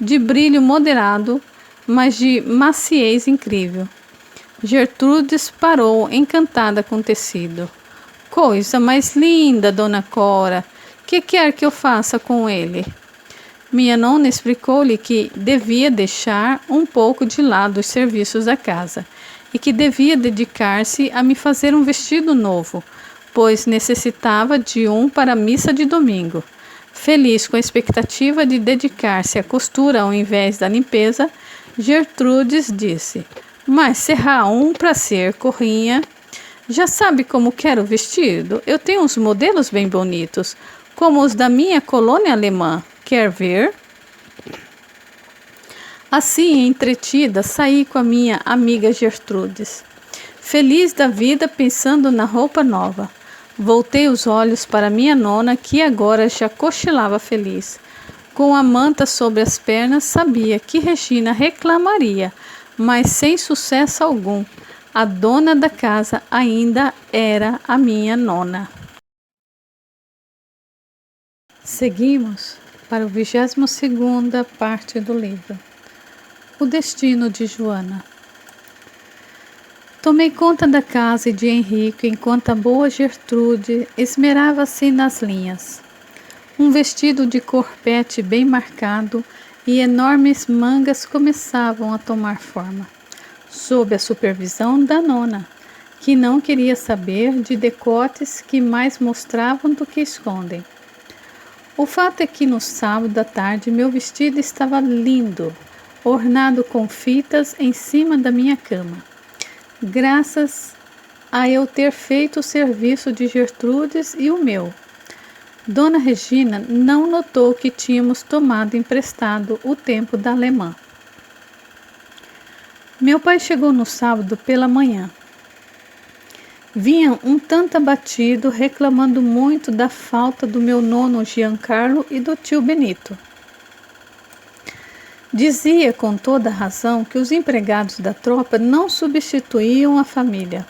de brilho moderado, mas de maciez incrível. Gertrudes parou encantada com o tecido. Coisa mais linda, dona Cora! Que quer que eu faça com ele? Minha nona explicou-lhe que devia deixar um pouco de lado os serviços da casa e que devia dedicar-se a me fazer um vestido novo, pois necessitava de um para a missa de domingo. Feliz com a expectativa de dedicar-se à costura ao invés da limpeza, Gertrudes disse: mas será um prazer, Corrinha. Já sabe como quero o vestido? Eu tenho uns modelos bem bonitos, como os da minha colônia alemã. Quer ver? Assim, entretida, saí com a minha amiga Gertrudes, feliz da vida pensando na roupa nova. Voltei os olhos para minha nona, que agora já cochilava feliz. Com a manta sobre as pernas, sabia que Regina reclamaria, mas sem sucesso algum. A dona da casa ainda era a minha nona. Seguimos para a 22ª parte do livro. O destino de Joana. Tomei conta da casa e de Henrique enquanto a boa Gertrude esmerava-se nas linhas. Um vestido de corpete bem marcado e enormes mangas começavam a tomar forma, sob a supervisão da nona, que não queria saber de decotes que mais mostravam do que escondem. O fato é que no sábado à tarde meu vestido estava lindo, ornado com fitas em cima da minha cama, graças a eu ter feito o serviço de Gertrudes e o meu. Dona Regina não notou que tínhamos tomado emprestado o tempo da alemã. Meu pai chegou no sábado pela manhã. Vinha um tanto abatido, reclamando muito da falta do meu nono Giancarlo e do tio Benito. Dizia com toda razão que os empregados da tropa não substituíam a família.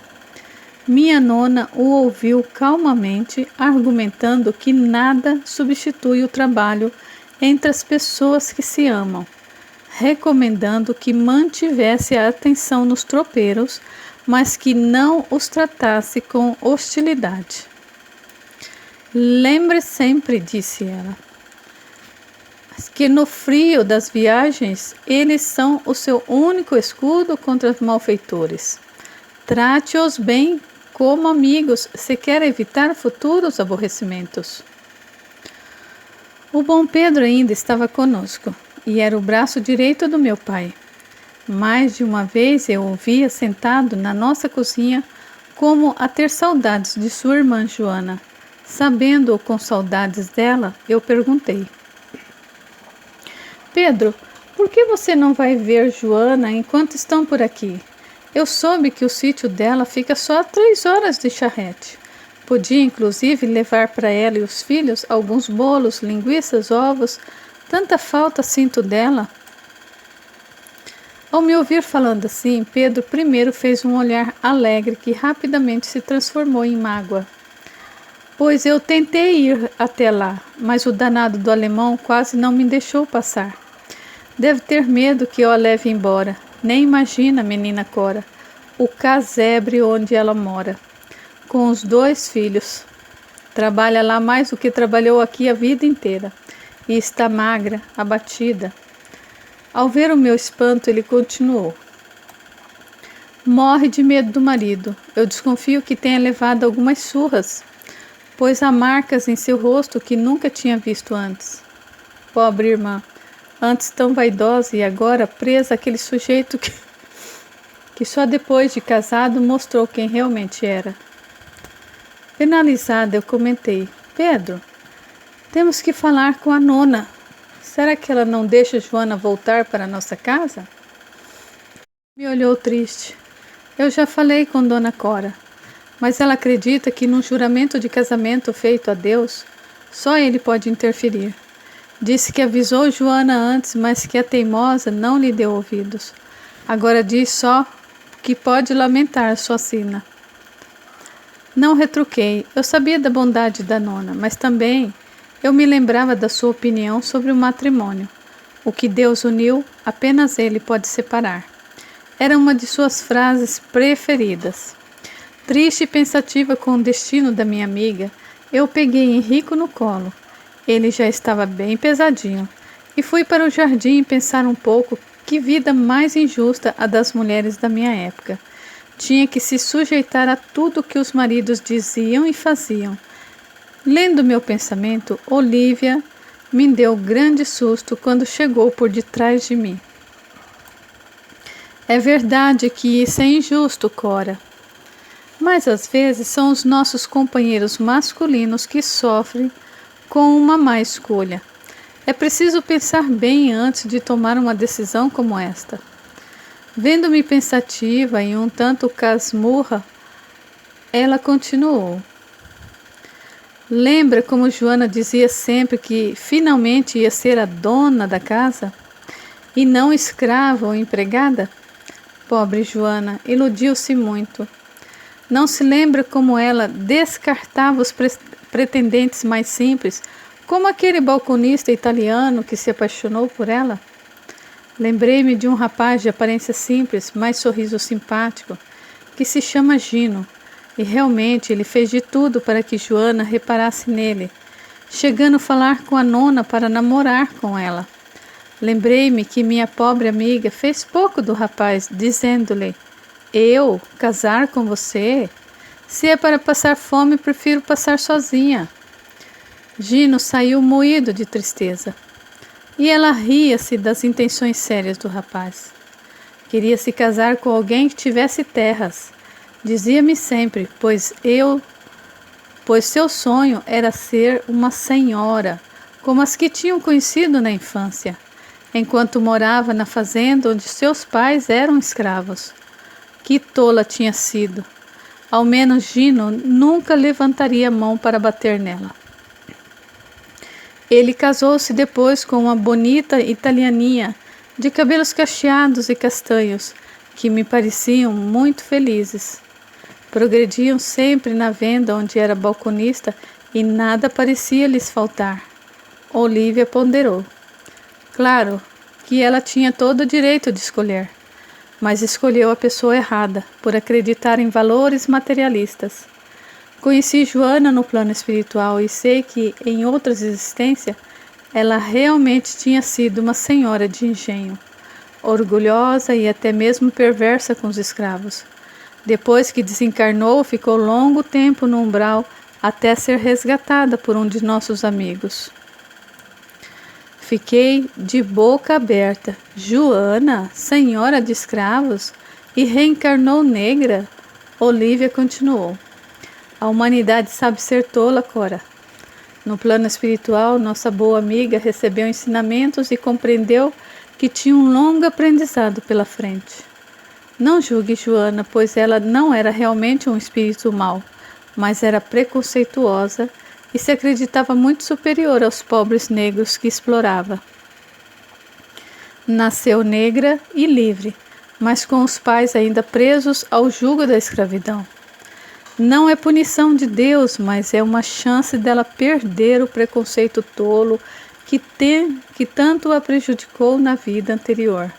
Minha nona o ouviu calmamente, argumentando que nada substitui o trabalho entre as pessoas que se amam, recomendando que mantivesse a atenção nos tropeiros, mas que não os tratasse com hostilidade. Lembre sempre, disse ela, que no frio das viagens eles são o seu único escudo contra os malfeitores. Trate-os bem como amigos se quer evitar futuros aborrecimentos. O bom Pedro ainda estava conosco e era o braço direito do meu pai. Mais de uma vez eu o via sentado na nossa cozinha como a ter saudades de sua irmã Joana. Sabendo-o com saudades dela, eu perguntei: Pedro, por que você não vai ver Joana enquanto estão por aqui? Eu soube que o sítio dela fica só a 3 horas de charrete. Podia, inclusive, levar para ela e os filhos alguns bolos, linguiças, ovos. Tanta falta sinto dela. Ao me ouvir falando assim, Pedro primeiro fez um olhar alegre que rapidamente se transformou em mágoa. Pois eu tentei ir até lá, mas o danado do alemão quase não me deixou passar. Deve ter medo que eu a leve embora. Nem imagina, menina Cora, o casebre onde ela mora, com os 2 filhos. Trabalha lá mais do que trabalhou aqui a vida inteira, e está magra, abatida. Ao ver o meu espanto, ele continuou. Morre de medo do marido. Eu desconfio que tenha levado algumas surras, pois há marcas em seu rosto que nunca tinha visto antes. Pobre irmã, antes tão vaidosa e agora presa àquele sujeito que só depois de casado mostrou quem realmente era. Penalizada, eu comentei. Pedro, temos que falar com a nona. Será que ela não deixa Joana voltar para nossa casa? Me olhou triste. Eu já falei com Dona Cora, mas ela acredita que num juramento de casamento feito a Deus, só ele pode interferir. Disse que avisou Joana antes, mas que a teimosa não lhe deu ouvidos. Agora diz só que pode lamentar sua sina. Não retruquei. Eu sabia da bondade da nona, mas também eu me lembrava da sua opinião sobre o matrimônio. O que Deus uniu, apenas Ele pode separar. Era uma de suas frases preferidas. Triste e pensativa com o destino da minha amiga, eu peguei Henrico no colo. Ele já estava bem pesadinho, e fui para o jardim pensar um pouco que vida mais injusta a das mulheres da minha época. Tinha que se sujeitar a tudo que os maridos diziam e faziam. Lendo meu pensamento, Olívia me deu grande susto quando chegou por detrás de mim. É verdade que isso é injusto, Cora. Mas às vezes são os nossos companheiros masculinos que sofrem com uma má escolha. É preciso pensar bem antes de tomar uma decisão como esta. Vendo-me pensativa e um tanto casmurra, ela continuou. Lembra como Joana dizia sempre que finalmente ia ser a dona da casa e não escrava ou empregada? Pobre Joana, iludiu-se muito. Não se lembra como ela descartava os pretendentes mais simples, como aquele balconista italiano que se apaixonou por ela? Lembrei-me de um rapaz de aparência simples, mas sorriso simpático, que se chama Gino, e realmente ele fez de tudo para que Joana reparasse nele, chegando a falar com a nona para namorar com ela. Lembrei-me que minha pobre amiga fez pouco do rapaz, dizendo-lhe: eu casar com você? Se é para passar fome, prefiro passar sozinha. Gino saiu moído de tristeza. E ela ria-se das intenções sérias do rapaz. Queria se casar com alguém que tivesse terras. Dizia-me sempre, pois seu sonho era ser uma senhora, como as que tinham conhecido na infância, enquanto morava na fazenda onde seus pais eram escravos. Que tola tinha sido! Ao menos Gino nunca levantaria a mão para bater nela. Ele casou-se depois com uma bonita italianinha, de cabelos cacheados e castanhos, que me pareciam muito felizes. Progrediam sempre na venda onde era balconista e nada parecia lhes faltar. Olívia ponderou. Claro que ela tinha todo o direito de escolher, mas escolheu a pessoa errada, por acreditar em valores materialistas. Conheci Joana no plano espiritual e sei que, em outras existências, ela realmente tinha sido uma senhora de engenho, orgulhosa e até mesmo perversa com os escravos. Depois que desencarnou, ficou longo tempo no umbral até ser resgatada por um de nossos amigos. Fiquei de boca aberta. Joana, senhora de escravos, e reencarnou negra? Olívia continuou. A humanidade sabe ser tola, Cora. No plano espiritual, nossa boa amiga recebeu ensinamentos e compreendeu que tinha um longo aprendizado pela frente. Não julgue Joana, pois ela não era realmente um espírito mau, mas era preconceituosa e se acreditava muito superior aos pobres negros que explorava. Nasceu negra e livre, mas com os pais ainda presos ao jugo da escravidão. Não é punição de Deus, mas é uma chance dela perder o preconceito tolo que tanto a prejudicou na vida anterior.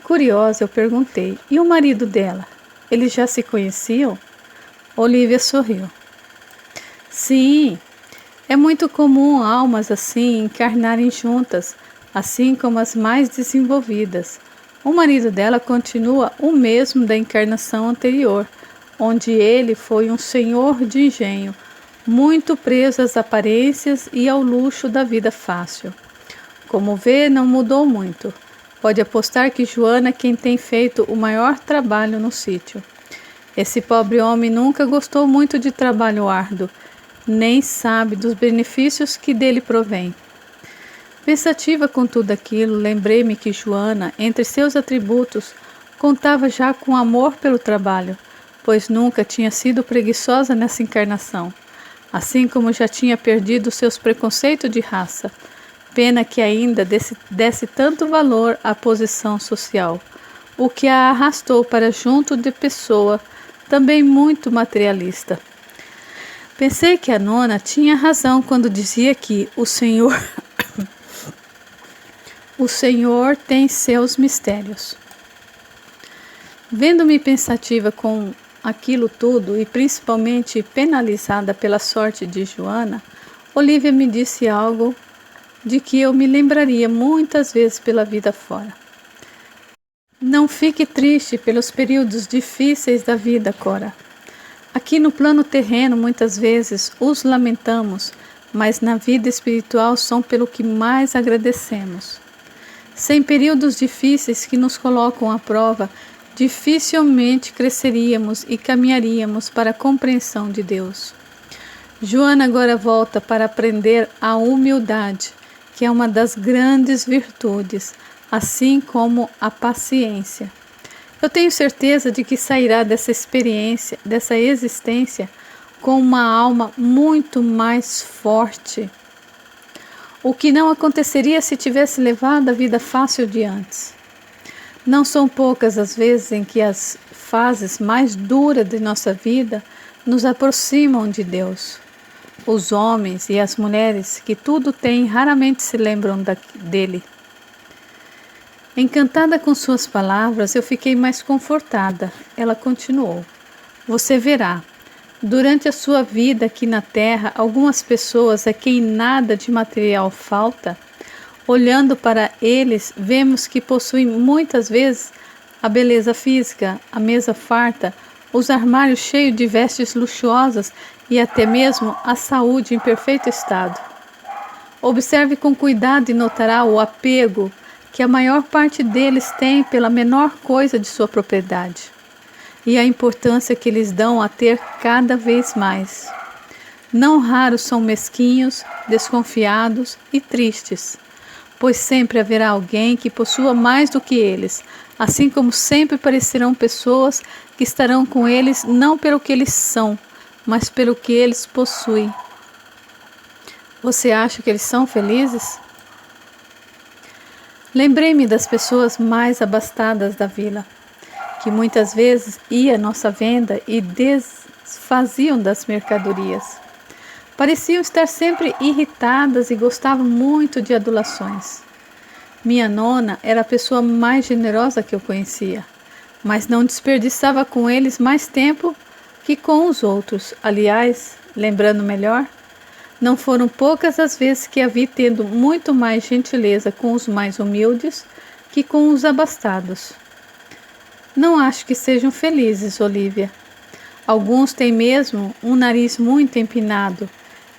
Curiosa, eu perguntei, e o marido dela? Eles já se conheciam? Olivia sorriu. Sim, é muito comum almas assim encarnarem juntas, assim como as mais desenvolvidas. O marido dela continua o mesmo da encarnação anterior, onde ele foi um senhor de engenho, muito preso às aparências e ao luxo da vida fácil. Como vê, não mudou muito. Pode apostar que Joana é quem tem feito o maior trabalho no sítio. Esse pobre homem nunca gostou muito de trabalho árduo, nem sabe dos benefícios que dele provém. Pensativa com tudo aquilo, lembrei-me que Joana, entre seus atributos, contava já com amor pelo trabalho, pois nunca tinha sido preguiçosa nessa encarnação, assim como já tinha perdido seus preconceitos de raça. Pena que ainda desse tanto valor à posição social, o que a arrastou para junto de pessoa também muito materialista. Pensei que a nona tinha razão quando dizia que o Senhor tem seus mistérios. Vendo-me pensativa com aquilo tudo e principalmente penalizada pela sorte de Joana, Olivia me disse algo de que eu me lembraria muitas vezes pela vida fora. Não fique triste pelos períodos difíceis da vida, Cora. Aqui no plano terreno muitas vezes os lamentamos, mas na vida espiritual são pelo que mais agradecemos. Sem períodos difíceis que nos colocam à prova, dificilmente cresceríamos e caminharíamos para a compreensão de Deus. Joana agora volta para aprender a humildade, que é uma das grandes virtudes, assim como a paciência. Eu tenho certeza de que sairá dessa experiência, dessa existência, com uma alma muito mais forte, o que não aconteceria se tivesse levado a vida fácil de antes. Não são poucas as vezes em que as fases mais duras de nossa vida nos aproximam de Deus. Os homens e as mulheres que tudo têm raramente se lembram dele. Encantada com suas palavras, eu fiquei mais confortada. Ela continuou. Você verá, durante a sua vida aqui na Terra, algumas pessoas a quem nada de material falta, olhando para eles, vemos que possuem muitas vezes a beleza física, a mesa farta, os armários cheios de vestes luxuosas e até mesmo a saúde em perfeito estado. Observe com cuidado e notará o apego que a maior parte deles tem pela menor coisa de sua propriedade e a importância que eles dão a ter cada vez mais. Não raros são mesquinhos, desconfiados e tristes, pois sempre haverá alguém que possua mais do que eles, assim como sempre aparecerão pessoas que estarão com eles não pelo que eles são, mas pelo que eles possuem. Você acha que eles são felizes? Lembrei-me das pessoas mais abastadas da vila, que muitas vezes iam à nossa venda e desfaziam das mercadorias. Pareciam estar sempre irritadas e gostavam muito de adulações. Minha nona era a pessoa mais generosa que eu conhecia, mas não desperdiçava com eles mais tempo que com os outros. Aliás, lembrando melhor, não foram poucas as vezes que a vi tendo muito mais gentileza com os mais humildes que com os abastados. Não acho que sejam felizes, Olivia. Alguns têm mesmo um nariz muito empinado,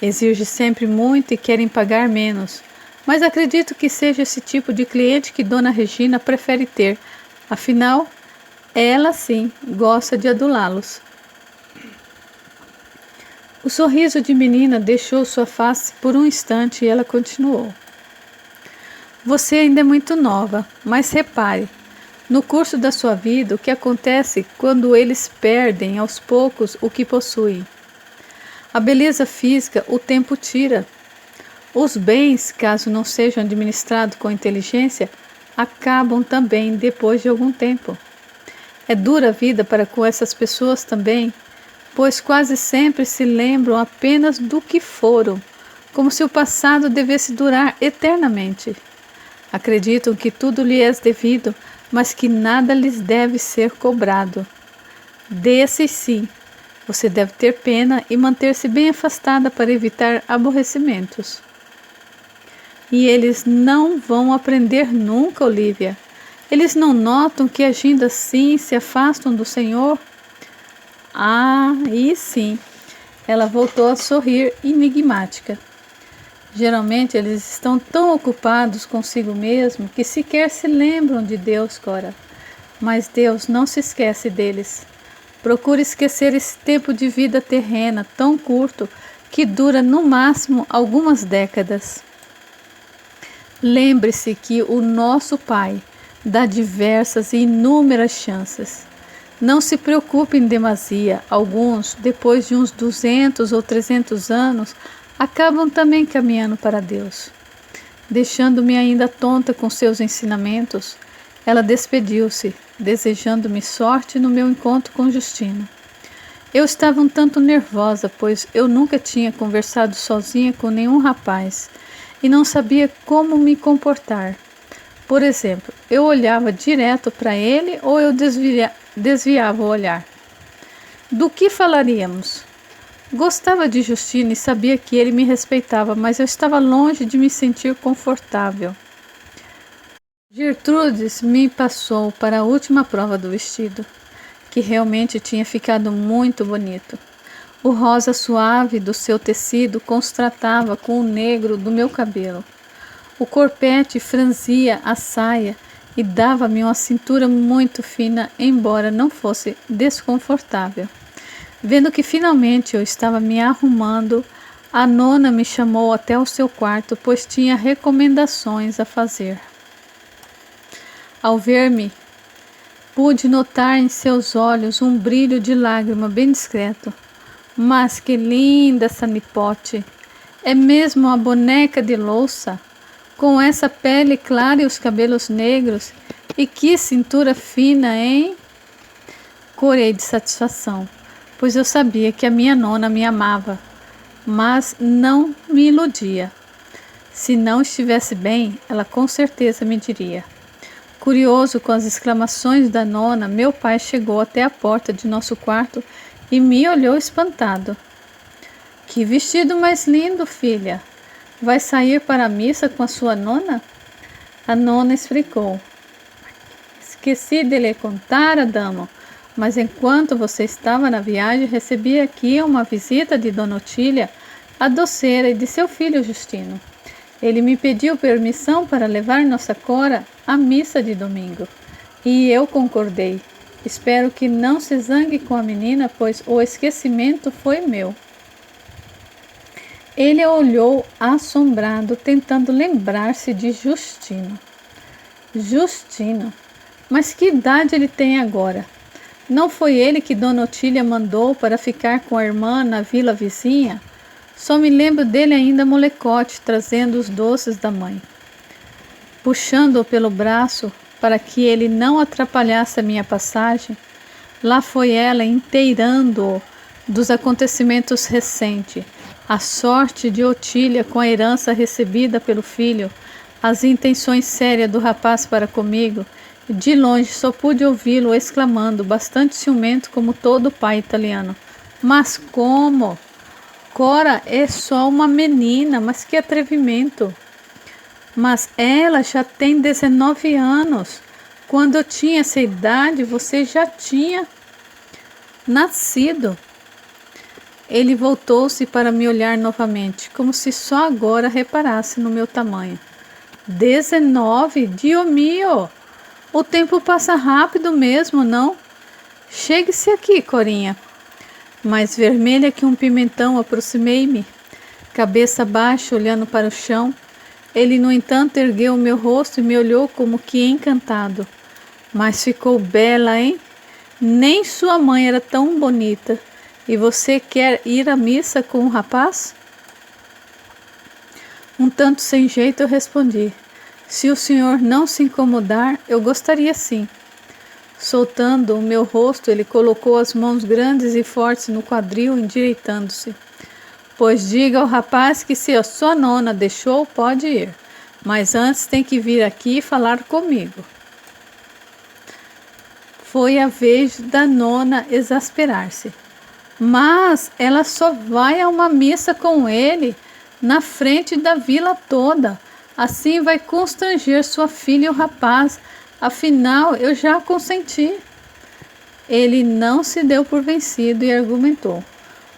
exigem sempre muito e querem pagar menos, mas acredito que seja esse tipo de cliente que Dona Regina prefere ter, afinal, ela sim gosta de adulá-los. O sorriso de menina deixou sua face por um instante e ela continuou. Você ainda é muito nova, mas repare, no curso da sua vida, o que acontece quando eles perdem aos poucos o que possuem? A beleza física o tempo tira. Os bens, caso não sejam administrados com inteligência, acabam também depois de algum tempo. É dura a vida para com essas pessoas também, pois quase sempre se lembram apenas do que foram, como se o passado devesse durar eternamente. Acreditam que tudo lhes é devido, mas que nada lhes deve ser cobrado. Desses sim, você deve ter pena e manter-se bem afastada para evitar aborrecimentos. E eles não vão aprender nunca, Olivia. Eles não notam que agindo assim se afastam do Senhor? Ah, e sim. Ela voltou a sorrir enigmática. Geralmente eles estão tão ocupados consigo mesmo que sequer se lembram de Deus, Cora. Mas Deus não se esquece deles. Procure esquecer esse tempo de vida terrena tão curto que dura no máximo algumas décadas. Lembre-se que o nosso Pai dá diversas e inúmeras chances. Não se preocupe em demasia. Alguns, depois de uns 200 ou 300 anos, acabam também caminhando para Deus. Deixando-me ainda tonta com seus ensinamentos, ela despediu-se, desejando-me sorte no meu encontro com Justino. Eu estava um tanto nervosa, pois eu nunca tinha conversado sozinha com nenhum rapaz e não sabia como me comportar. Por exemplo, eu olhava direto para ele ou eu desviava o olhar. Do que falaríamos? Gostava de Justino e sabia que ele me respeitava, mas eu estava longe de me sentir confortável. Gertrudes me passou para a última prova do vestido, que realmente tinha ficado muito bonito. O rosa suave do seu tecido contrastava com o negro do meu cabelo. O corpete franzia a saia e dava-me uma cintura muito fina, embora não fosse desconfortável. Vendo que finalmente eu estava me arrumando, a nona me chamou até o seu quarto, pois tinha recomendações a fazer. Ao ver-me, pude notar em seus olhos um brilho de lágrima bem discreto. Mas que linda essa nipote! É mesmo uma boneca de louça, com essa pele clara e os cabelos negros. E que cintura fina, hein? Corei de satisfação, pois eu sabia que a minha nona me amava, mas não me iludia. Se não estivesse bem, ela com certeza me diria. Curioso com as exclamações da nona, meu pai chegou até a porta de nosso quarto e me olhou espantado. Que vestido mais lindo, filha! Vai sair para a missa com a sua nona? A nona explicou. Esqueci de lhe contar, dama, mas enquanto você estava na viagem, recebi aqui uma visita de Dona Otília, a doceira, e de seu filho Justino. Ele me pediu permissão para levar nossa Cora à missa de domingo, e eu concordei. Espero que não se zangue com a menina, pois o esquecimento foi meu. Ele olhou assombrado, tentando lembrar-se de Justino. Justino? Mas que idade ele tem agora? Não foi ele que Dona Otília mandou para ficar com a irmã na vila vizinha? Só me lembro dele ainda molecote, trazendo os doces da mãe. Puxando-o pelo braço para que ele não atrapalhasse a minha passagem, lá foi ela inteirando-o dos acontecimentos recentes, a sorte de Otília com a herança recebida pelo filho, as intenções sérias do rapaz para comigo. De longe só pude ouvi-lo exclamando, bastante ciumento como todo pai italiano. Mas como? Cora é só uma menina, mas que atrevimento! Mas ela já tem 19 anos. Quando eu tinha essa idade, você já tinha nascido. Ele voltou-se para me olhar novamente, como se só agora reparasse no meu tamanho. 19? Dio mio! O tempo passa rápido mesmo, não? Chegue-se aqui, Corinha. Mais vermelha que um pimentão, aproximei-me, cabeça baixa, olhando para o chão. Ele, no entanto, ergueu o meu rosto e me olhou como que encantado. Mas ficou bela, hein? Nem sua mãe era tão bonita. E você quer ir à missa com o rapaz? Um tanto sem jeito eu respondi. Se o senhor não se incomodar, eu gostaria sim. Soltando o meu rosto, ele colocou as mãos grandes e fortes no quadril, endireitando-se. Pois diga ao rapaz que se a sua nona deixou, pode ir. Mas antes tem que vir aqui falar comigo. Foi a vez da nona exasperar-se. Mas ela só vai a uma missa com ele na frente da vila toda. Assim vai constranger sua filha e o rapaz. Afinal, eu já consenti. Ele não se deu por vencido e argumentou.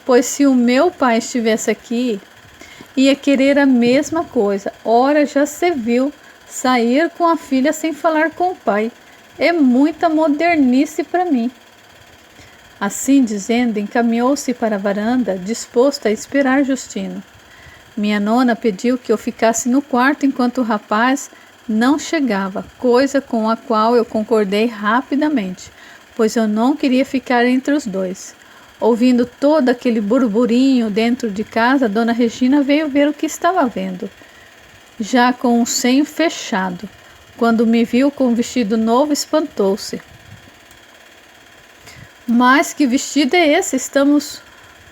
Pois se o meu pai estivesse aqui, ia querer a mesma coisa. Ora, já se viu sair com a filha sem falar com o pai. É muita modernice para mim. Assim dizendo, encaminhou-se para a varanda, disposto a esperar Justino. Minha nona pediu que eu ficasse no quarto enquanto o rapaz não chegava, coisa com a qual eu concordei rapidamente, pois eu não queria ficar entre os dois. Ouvindo todo aquele burburinho dentro de casa, Dona Regina veio ver o que estava vendo, já com o senho fechado. Quando me viu com um vestido novo, espantou-se. Mas que vestido é esse? Estamos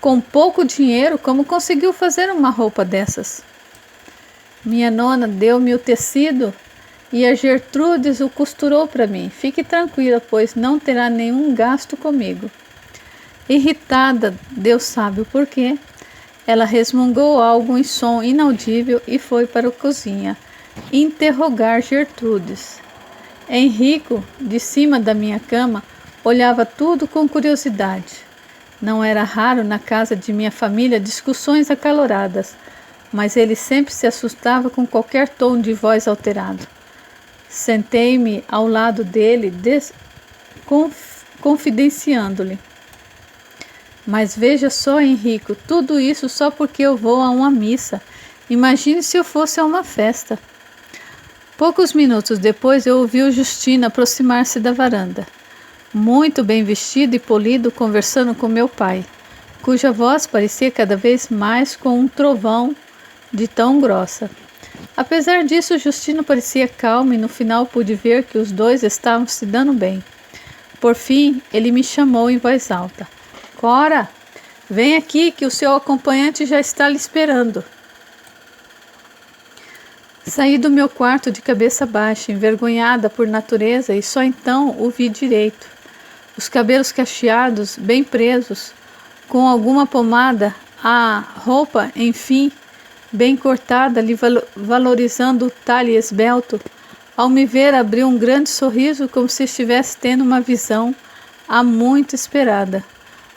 com pouco dinheiro. Como conseguiu fazer uma roupa dessas? Minha nona deu-me o tecido e a Gertrudes o costurou para mim. Fique tranquila, pois não terá nenhum gasto comigo. Irritada, Deus sabe o porquê, ela resmungou algo em som inaudível e foi para a cozinha interrogar Gertrudes. Henrico, de cima da minha cama, olhava tudo com curiosidade. Não era raro na casa de minha família discussões acaloradas, mas ele sempre se assustava com qualquer tom de voz alterado. Sentei-me ao lado dele, confidenciando-lhe. Mas veja só, Henrico, tudo isso só porque eu vou a uma missa. Imagine se eu fosse a uma festa. Poucos minutos depois eu ouvi o Justino aproximar-se da varanda, muito bem vestido e polido, conversando com meu pai, cuja voz parecia cada vez mais com um trovão de tão grossa. Apesar disso, Justino parecia calmo e no final pude ver que os dois estavam se dando bem. Por fim, ele me chamou em voz alta. Cora, vem aqui que o seu acompanhante já está lhe esperando. Saí do meu quarto de cabeça baixa, envergonhada por natureza, e só então o vi direito. Os cabelos cacheados, bem presos, com alguma pomada, a roupa, enfim, bem cortada, lhe valorizando o talhe esbelto. Ao me ver, abriu um grande sorriso, como se estivesse tendo uma visão há muito esperada.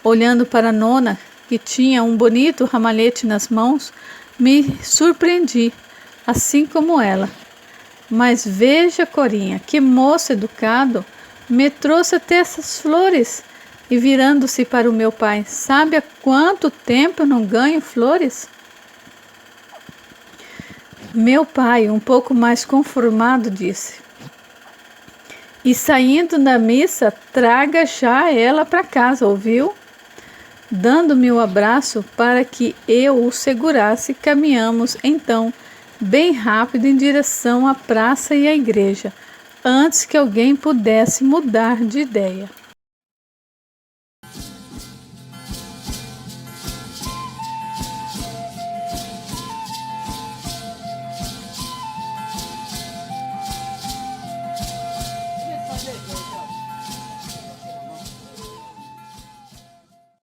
Olhando para a nona, que tinha um bonito ramalhete nas mãos, me surpreendi, assim como ela. Mas veja, Corinha, que moço educado, me trouxe até essas flores. E virando-se para o meu pai, sabe há quanto tempo eu não ganho flores? Meu pai, um pouco mais conformado, disse. E saindo da missa, traga já ela para casa, ouviu? Dando-me o abraço para que eu o segurasse, caminhamos então bem rápido em direção à praça e à igreja, antes que alguém pudesse mudar de ideia.